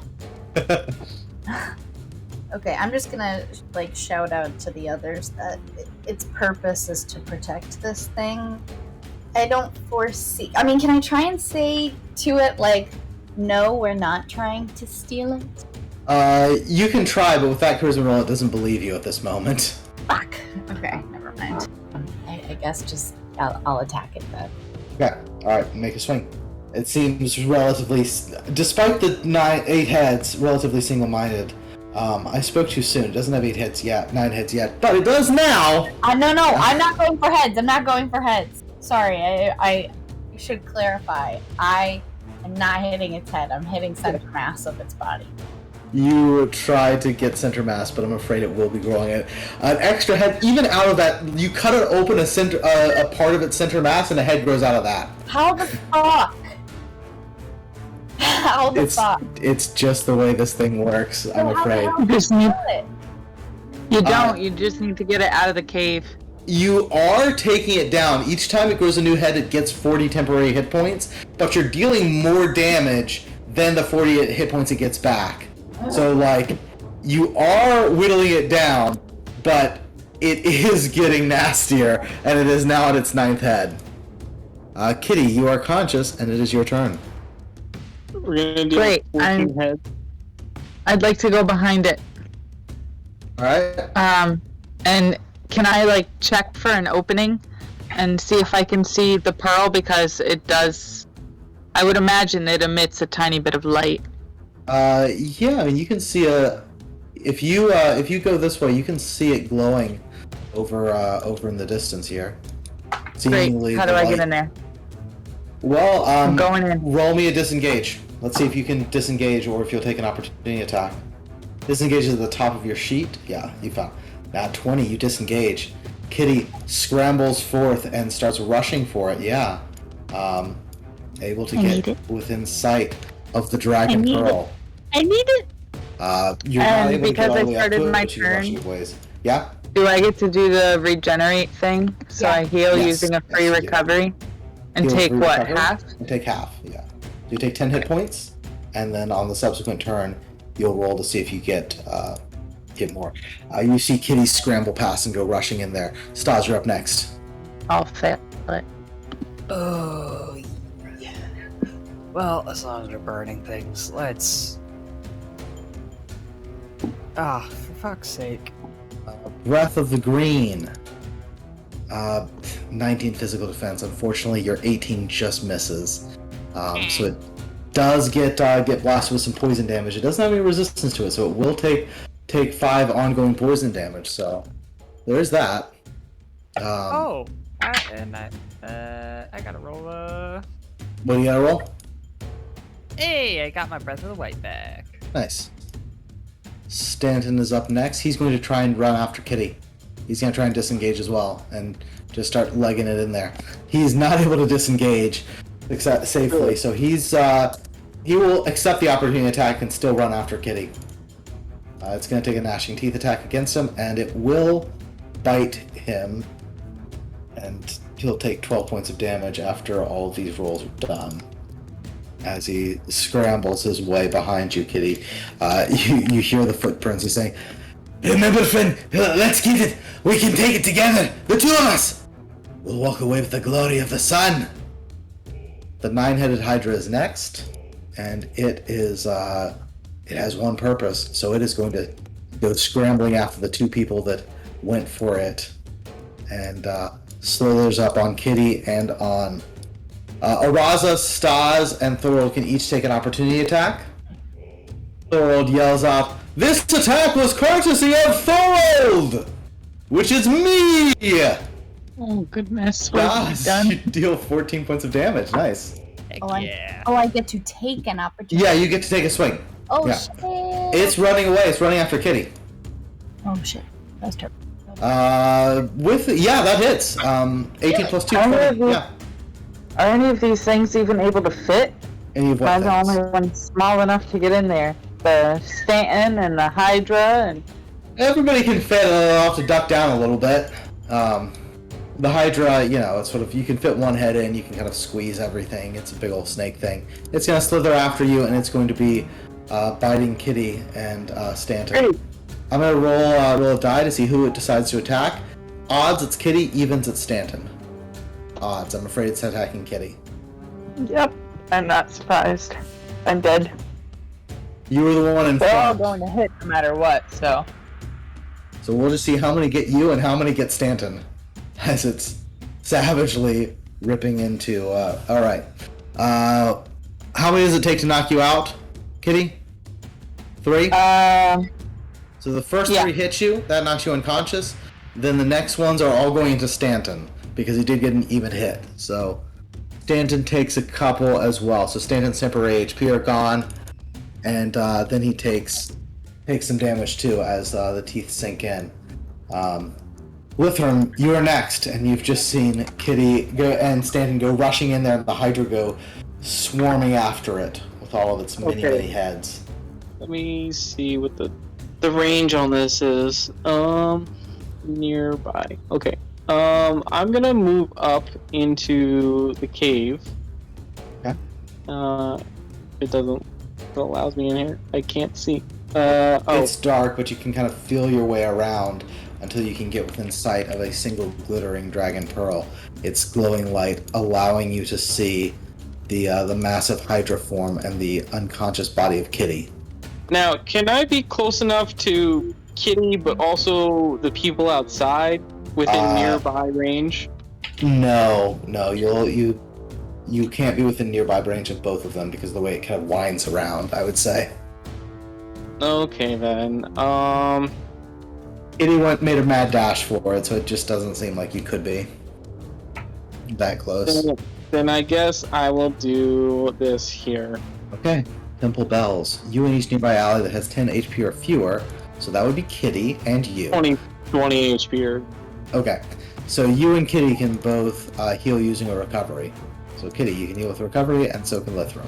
Okay, I'm just gonna like shout out to the others that its purpose is to protect this thing. I don't foresee... I mean, can I try and say to it, like, no, we're not trying to steal it?
You can try, but with that charisma roll, it doesn't believe you at this moment.
Fuck. Okay, never mind. I guess just I'll attack it then.
Okay, alright, make a swing. It seems relatively, despite the 8 heads, relatively single-minded. I spoke too soon. It doesn't have 9 heads yet, but it does now!
No, I'm not going for heads. Sorry, I should clarify. I am not hitting its head. I'm hitting center mass of its body.
You tried to get center mass, but I'm afraid it will be growing an extra head. Even out of that, you cut it open a part of its center mass, and a head grows out of that.
How the fuck? How the fuck?
It's just the way this thing works, I'm afraid.
You just need... You don't. You just need to get it out of the cave.
You are taking it down. Each time it grows a new head, it gets 40 temporary hit points, but you're dealing more damage than the 40 hit points it gets back. So, like, you are whittling it down, but it is getting nastier, and it is now at its 9th head. Kitty, you are conscious, and it is your turn.
We're gonna do
Great,
14 heads.
I'd like to go behind it.
Alright?
And can I, like, check for an opening and see if I can see the pearl? Because it does... I would imagine it emits a tiny bit of light.
Yeah, I mean, you can see if you go this way, you can see it glowing over in the distance here.
Great. How do I get in there?
Well,
I'm going in.
Roll me a disengage. Let's see if you can disengage or if you'll take an opportunity attack. Disengage is at the top of your sheet. Yeah, you found. Now 20, you disengage. Kitty scrambles forth and starts rushing for it. Yeah. Able to get within sight of the dragon pearl.
I need it.
You're not able to get all the way up to it,
my
but you're rushing
turn.
ways. Yeah?
Do I get to do the regenerate thing? So I heal
Yes.
using a free
Yes, you do.
recovery? And
Heal
take
free
what,
recovery?
half?
And take half, yeah. So you take 10 hit points, and then on the subsequent turn, you'll roll to see if you get more. You see Kitty scramble past and go rushing in there. Stas, you're up next.
I'll fail it.
Oh, yeah. Well, as long as we're burning things, let's... Ah, for fuck's sake.
Breath of the Green. 19 physical defense. Unfortunately, your 18 just misses. So it does get blasted with some poison damage. It doesn't have any resistance to it, so it will take 5 ongoing poison damage. So there's that.
I gotta roll
What do you gotta roll?
Hey, I got my Breath of the White back.
Nice. Stanton is up next. He's going to try and run after Kitty. He's going to try and disengage as well and just start legging it in there. He's not able to disengage safely, so he will accept the opportunity attack and still run after Kitty. It's going to take a gnashing teeth attack against him, and it will bite him, and he'll take 12 points of damage after all of these rolls are done. As he scrambles his way behind you, Kitty, you hear the footprints. He's saying, "Remember, friend, let's get it. We can take it together. The two of us. We'll walk away with the glory of the sun." The 9-headed Hydra is next. and it has one purpose. So it is going to go scrambling after the two people that went for it, and slithers up on Kitty and on Araza, Stas, and Thorold can each take an opportunity attack. Thorold yells out, "This attack was courtesy of Thorold, which is me!"
Oh goodness, what have you
Stas,
done?
you deal 14 points of damage. Nice.
Heck
Oh,
yeah.
I get to take an opportunity.
Yeah, you get to take a swing.
Oh,
yeah.
shit.
It's running away. It's running after Kitty.
Oh, shit. That was terrible.
That hits. 18 plus 2,
I
20.
heard you.
Yeah.
Are any of these things even able to fit?
Any of what
Mine's the
things?
only one small enough to get in there. The Stanton and the Hydra and...
Everybody can fit. They'll have to duck down a little bit. The Hydra, it's sort of, you can fit one head in, you can kind of squeeze everything. It's a big old snake thing. It's going to slither after you, and it's going to be biting Kitty and Stanton.
Great.
I'm going to roll a die to see who it decides to attack. Odds, it's Kitty. Evens, it's Stanton. Odds, I'm afraid it's attacking Kitty.
Yep, I'm not surprised. I'm dead.
You were the one in
They're all
front.
going to hit no matter what, so...
So we'll just see how many get you and how many get Stanton. As it's savagely ripping into, alright. How many does it take to knock you out, Kitty? 3? So the first
yeah.
3 hit you, that knocks you unconscious. Then the next ones are all going into Stanton, because he did get an even hit. So Stanton takes a couple as well. So Stanton's temporary HP are gone, and then he takes some damage too as the teeth sink in. Lithram, you are next, and you've just seen Kitty go and Stanton go rushing in there, and the Hydra go swarming after it with all of its many heads.
Let me see what the range on this is. Nearby. Okay. I'm gonna move up into the cave.
Okay.
It allows me in here. I can't see.
It's dark, but you can kind of feel your way around until you can get within sight of a single glittering dragon pearl. Its glowing light allowing you to see the massive Hydra form and the unconscious body of Kitty.
Now, can I be close enough to Kitty, but also the people outside within nearby range?
No, you can't be within nearby range of both of them because of the way it kind of winds around, I would say.
Okay then.
Kitty made a mad dash for it, so it just doesn't seem like you could be that close.
Then I guess I will do this here.
Okay. Temple Bells. You and each nearby ally that has 10 HP or fewer, so that would be Kitty and you.
20 HP or...
Okay. So you and Kitty can both heal using a recovery. So Kitty, you can heal with recovery, and so can Lithram.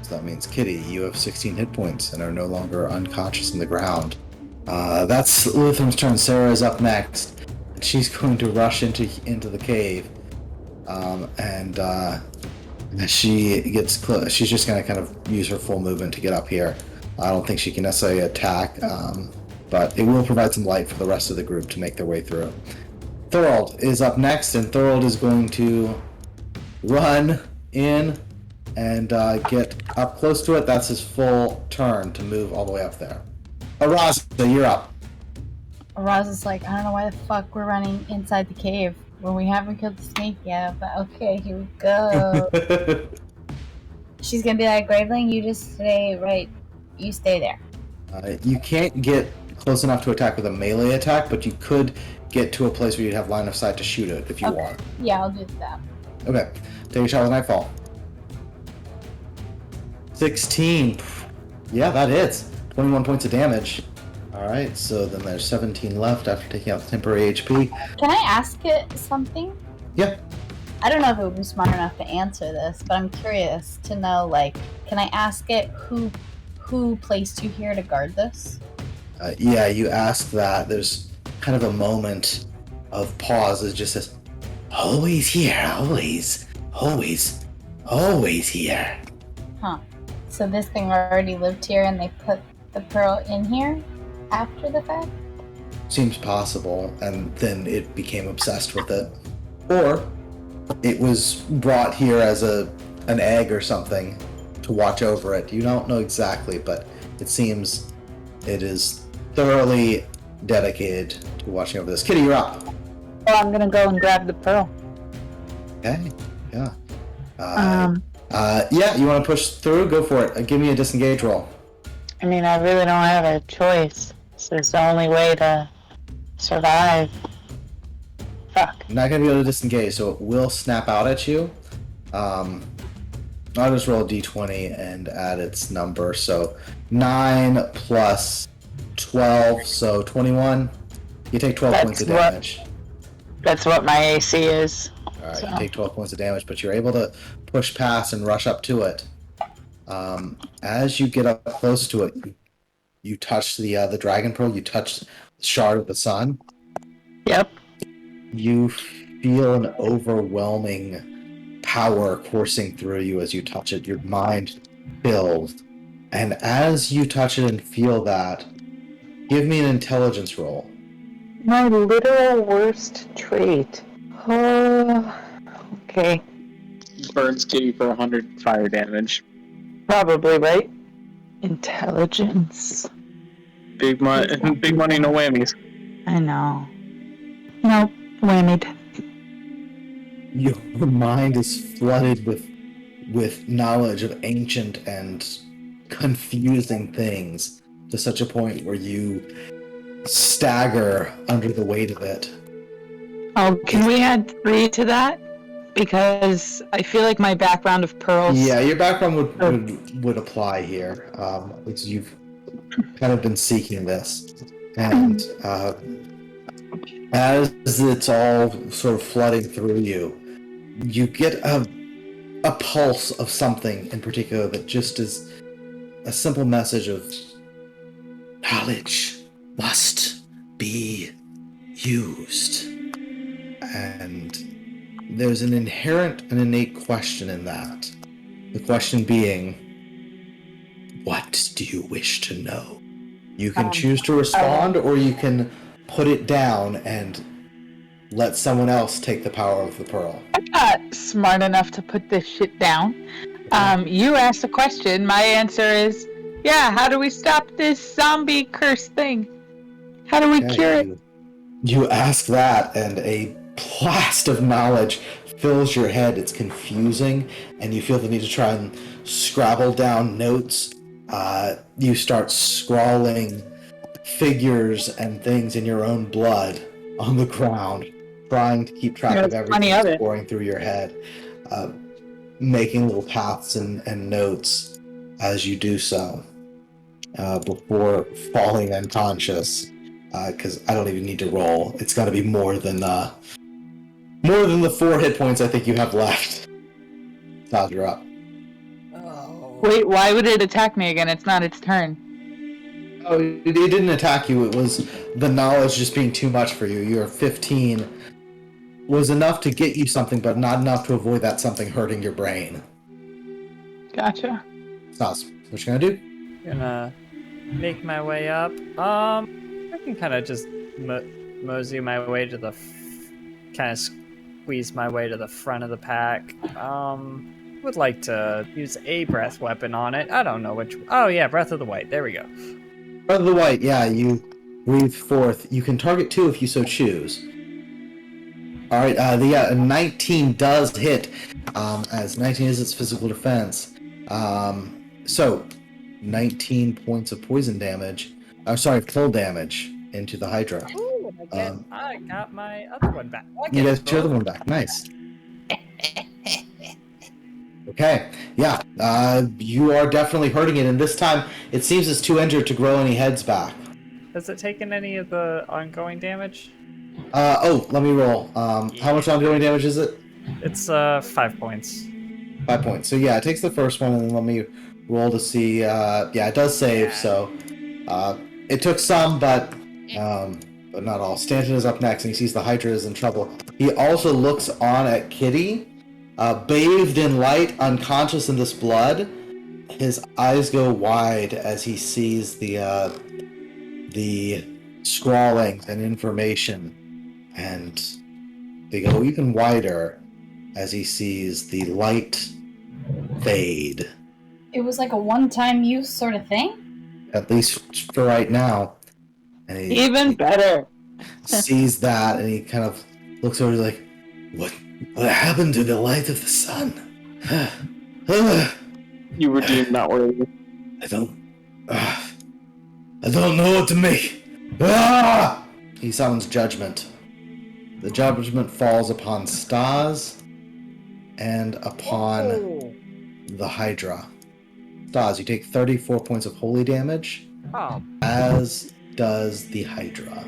So that means Kitty, you have 16 hit points and are no longer unconscious in the ground. That's Lithram's turn. Sarah is up next. And she's going to rush into the cave. As she gets close, she's just going to kind of use her full movement to get up here. I don't think she can necessarily attack, but it will provide some light for the rest of the group to make their way through. Thorold is up next, and Thorold is going to run in and get up close to it. That's his full turn to move all the way up there. Araza, you're up.
Araza's like, I don't know why the fuck we're running inside the cave when we haven't killed the snake yet, but okay, here we go. She's gonna be like, Graveling, you just stay right. You stay there.
You can't get close enough to attack with a melee attack, but you could get to a place where you'd have line of sight to shoot it if you want.
Yeah, I'll do that.
Okay, take a shot with Nightfall. 16. Yeah, that hits. 21 points of damage. Alright, so then there's 17 left after taking out the temporary HP.
Can I ask it something?
Yeah.
I don't know if it would be smart enough to answer this, but I'm curious to know, like, can I ask it who placed you here to guard this?
Yeah, you ask that. There's kind of a moment of pause. It just says, always here, always here.
Huh. So this thing already lived here and they put the pearl in here after the fact?
Seems possible, and then it became obsessed with it. Or it was brought here as a an egg or something to watch over it. You don't know exactly, but it seems it is thoroughly dedicated to watching over this. Kitty, you're up.
Well, I'm gonna go and grab the pearl.
Okay, yeah. Yeah, you want to push through? Go for it. Give me a disengage roll.
I mean, I really don't have a choice. This is the only way to survive. Fuck.
You're not going to be able to disengage, so it will snap out at you. I'll just roll a d20 and add its number. So 9 plus 12, so 21. You take 12 points of damage.
That's what my AC is.
Alright, so. You take 12 points of damage, but you're able to push past and rush up to it. As you get up close to it, you touch the dragon pearl, you touch the shard of the sun.
Yep.
You feel an overwhelming power coursing through you as you touch it. Your mind fills. And as you touch it and feel that, give me an intelligence roll.
My literal worst trait. Oh, okay.
Burns Kitty for 100 fire damage.
Probably, right? Intelligence.
Big money, no whammies.
I know. Nope, whammied.
Your mind is flooded with knowledge of ancient and confusing things to such a point where you stagger under the weight of it.
Oh, can we add 3 to that? Because I feel like my background of pearls...
Yeah, your background would apply here. Because you've kind of been seeking this. And as it's all sort of flooding through you, you get a pulse of something in particular that just is a simple message of knowledge must be used. And there's an inherent and innate question in that. The question being, what do you wish to know? You can choose to respond, or you can put it down and let someone else take the power of the pearl.
I'm not smart enough to put this shit down. You asked a question. My answer is, yeah, how do we stop this zombie curse thing? How do we cure it?
You ask that, and a blast of knowledge fills your head. It's confusing, and you feel the need to try and scrabble down notes. You start scrawling figures and things in your own blood on the ground, trying to keep track of everything that's pouring through your head, making little paths and notes as you do so, before falling unconscious, because I don't even need to roll. It's got to be more than the 4 hit points I think you have left. Todd, you're up.
Oh.
Wait, why would it attack me again? It's not its turn.
Oh, it didn't attack you. It was the knowledge just being too much for you. Your 15 was enough to get you something, but not enough to avoid that something hurting your brain.
Gotcha.
Stas, what you gonna do?
Gonna make my way up. I can kind of just mosey my way to the... kind of squeeze my way to the front of the pack. Would like to use a breath weapon on it. I don't know which... Oh yeah, Breath of the White. There we go.
Breath of the White, yeah, you breathe forth. You can target 2 if you so choose. Alright, a 19 does hit, as 19 is its physical defense. So, 19 points of poison damage. Cold damage into the Hydra.
Ooh, I got my other one back.
You got your other one back, nice. Okay, yeah, you are definitely hurting it, and this time it seems it's too injured to grow any heads back.
Has it taken any of the ongoing damage?
Let me roll. How much ongoing damage is it?
It's 5 points.
5 points. So yeah, it takes the first one, and then let me roll to see. Yeah, it does save. So it took some, but not all. Stanton is up next, and he sees the Hydra is in trouble. He also looks on at Kitty, bathed in light, unconscious in this blood. His eyes go wide as he sees the scrawling and information, and they go even wider as he sees the light fade.
It was like a one-time use sort of thing?
At least for right now. And
Even better.
sees that, and he kind of looks over like, what happened to the light of the sun?
You were deemed not worthy.
I don't know what to make. Ah! He summons judgment. The judgment falls upon Stas and upon the Hydra. Stas, you take 34 points of holy damage,
Oh,
as does the Hydra.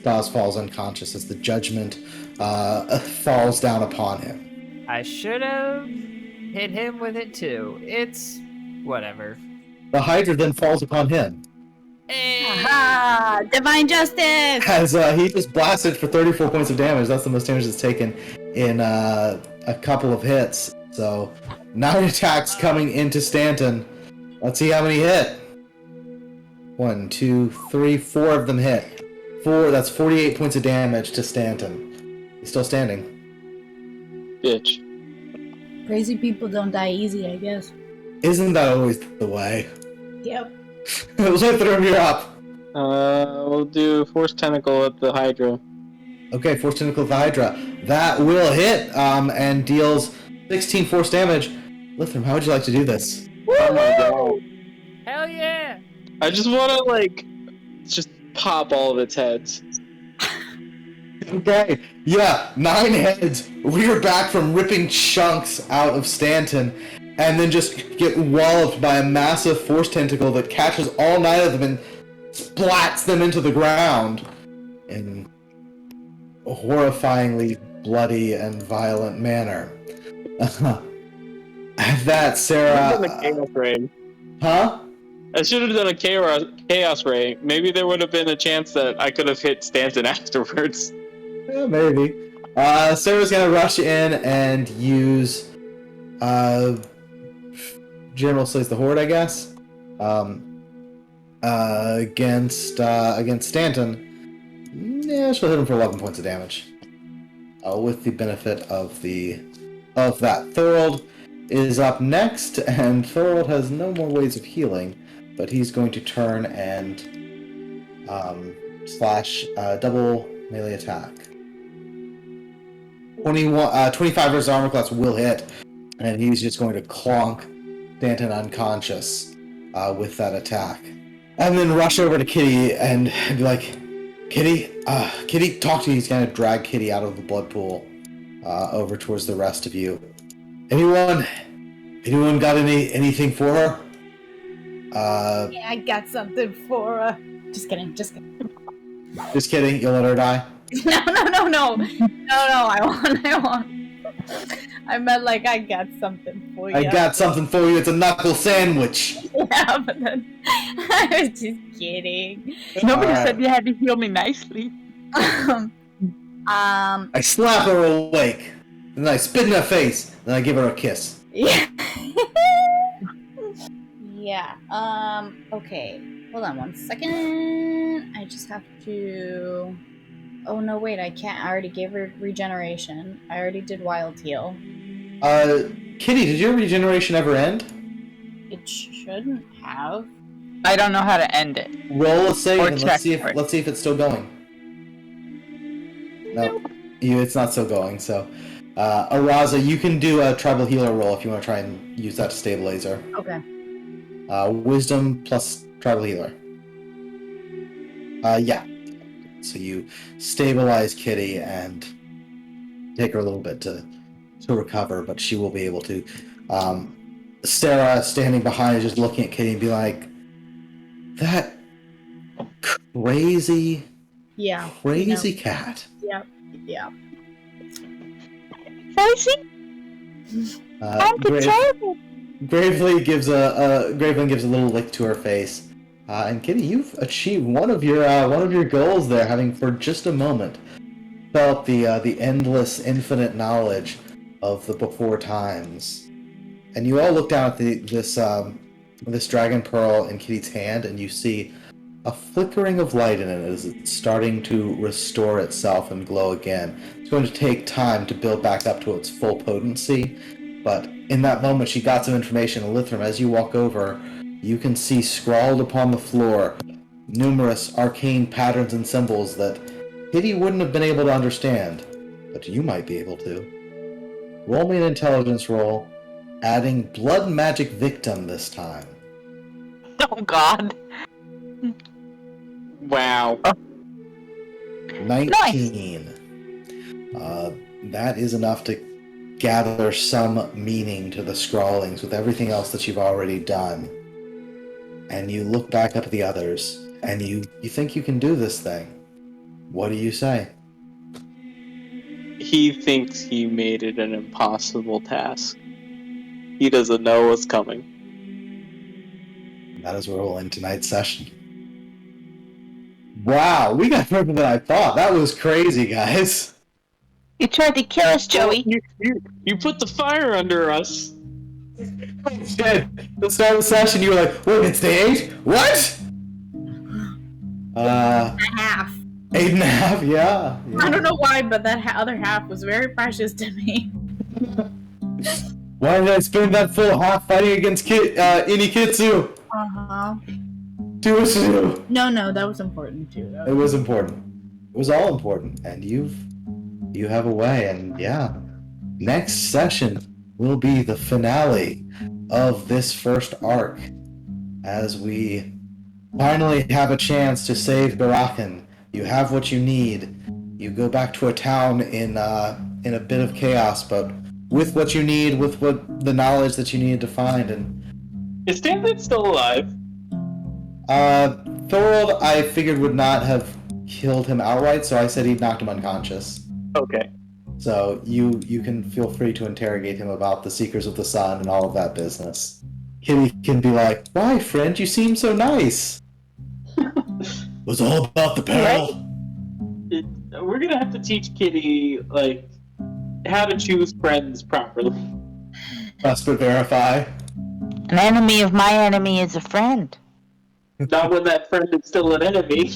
Stas falls unconscious as the judgment falls down upon him.
I should have hit him with it too. It's whatever.
The Hydra then falls upon him
Aha! Divine justice!
as he just blasted for 34 points of damage. That's the most damage that's taken in a couple of hits. So 9 attacks coming into Stanton. Let's see how many hit. 1, 2, 3, 4 of them hit. 4. That's 48 points of damage to Stanton. He's still standing.
Bitch.
Crazy people don't die easy, I guess.
Isn't that always the way?
Yep.
Lithrum, you're up.
We'll do Force Tentacle at the Hydra.
Okay, Force Tentacle of the Hydra. That will hit and deals 16 force damage. Lithrum, how would you like to do this?
Oh my god.
Hell yeah!
I just wanna, just pop all of its heads.
Okay, yeah, 9 heads. We're back from ripping chunks out of Stanton, and then just get walloped by a massive force tentacle that catches all 9 of them and splats them into the ground in a horrifyingly bloody and violent manner. At that, Sarah...
A chaos ray.
Huh?
I should have done a chaos ray. Maybe there would have been a chance that I could have hit Stanton afterwards.
Yeah, maybe. Sarah's gonna rush in and use General Slays the Horde, I guess. Against Stanton. Yeah, she'll hit him for 11 points of damage. With the benefit of that. Thorold is up next, and Thorold has no more ways of healing, but he's going to turn and slash double melee attack. 25 versus armor class will hit, and he's just going to clonk Stanton unconscious with that attack. And then rush over to Kitty and be like, Kitty, talk to you. He's going to drag Kitty out of the blood pool over towards the rest of you. Anyone got anything for her?
Yeah, I got something for her. Just kidding.
Just kidding. You'll let her die?
No, I want. I meant I got something for you.
I got something for you. It's a knuckle sandwich.
Yeah, but then I was just kidding.
Nobody said you had to heal me nicely.
I slap her awake, and then I spit in her face, and then I give her a kiss.
Yeah. Yeah. Okay. Hold on 1 second. I just have to... Oh, no, wait, I can't. I already gave her regeneration. I already did wild heal.
Kitty, did your regeneration ever end?
It shouldn't have.
I don't know how to end it.
Roll a save
Or
and
check
let's see
for it.
if it's still going. No, it's not still going. So, Araza, you can do a tribal healer roll if you want to try and use that to stabilize her.
Okay.
Wisdom plus tribal healer. Yeah. So you stabilize Kitty and take her a little bit to recover, but she will be able to. Sarah, standing behind, just looking at Kitty and be like, that crazy cat.
Yeah.
Crazy?
Graveling gives a little lick to her face. And Kitty, you've achieved one of your goals there, having for just a moment felt the endless, infinite knowledge of the before times. And you all look down at this dragon pearl in Kitty's hand, and you see a flickering of light in it as it's starting to restore itself and glow again. It's going to take time to build back up to its full potency, but in that moment, she got some information. And Lithram, as you walk over, you can see scrawled upon the floor numerous arcane patterns and symbols that Kitty wouldn't have been able to understand, but you might be able to. Roll me an intelligence roll, adding blood magic victim this time.
Oh God.
Wow.
19. That is enough to gather some meaning to the scrawlings with everything else that you've already done. And you look back up at the others, and you think you can do this thing. What do you say?
He thinks he made it an impossible task. He doesn't know what's coming.
That is where we'll end tonight's session. Wow, we got further than I thought. That was crazy, guys.
You tried to kill us, Joey.
You put the fire under us.
Shit. At the start of the session, you were like, "Wait, it's day 8? What?"
Half.
8.5, yeah.
I don't know why, but that other half was very precious to me.
Why did I spend that full half fighting against Inikitsu?
Uh-huh.
Do what to do.
No, that was important too.
It was important. It was all important, and you have a way, and yeah. Next session will be the finale of this first arc, as we finally have a chance to save Barakan. You have what you need. You go back to a town in a bit of chaos, but with what you need, with the knowledge that you needed to find. And
Is Stanley still alive?
Thorold, I figured, would not have killed him outright, so I said he'd knocked him unconscious.
Okay.
So you can feel free to interrogate him about the Seekers of the Sun and all of that business. Kitty can be like, "Why, friend? You seem so nice." It was all about the peril.
We're gonna have to teach Kitty, like, how to choose friends properly.
Trust but verify.
An enemy of my enemy is a friend.
Not when that friend is still an enemy.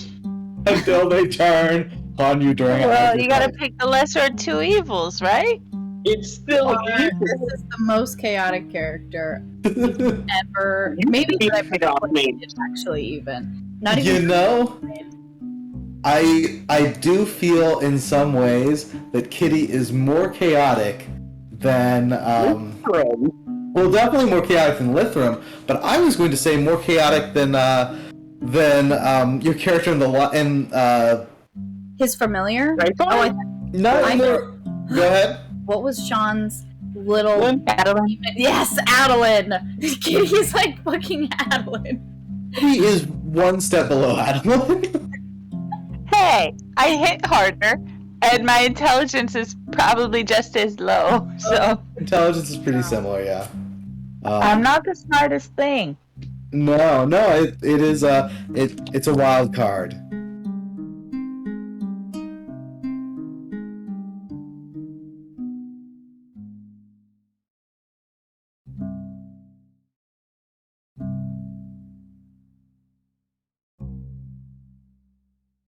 Until they turn on you during
Well, you gotta pick the lesser of two evils, right?
It's still
This
evil.
is the most chaotic character ever. Maybe that I've ever played, actually, even. Not even.
You know, I do feel in some ways that Kitty is more chaotic than well, definitely more chaotic than Lithram, but I was going to say more chaotic than your character in
His familiar?
Right?
Oh,
Go ahead.
what was Sean's little...
Adeline.
Yes, Adeline! He's like fucking Adeline.
He is one step below Adam.
Hey, I hit harder, and my intelligence is probably just as low, so
Intelligence is pretty similar, yeah.
I'm not the smartest thing.
No, it is it's a wild card.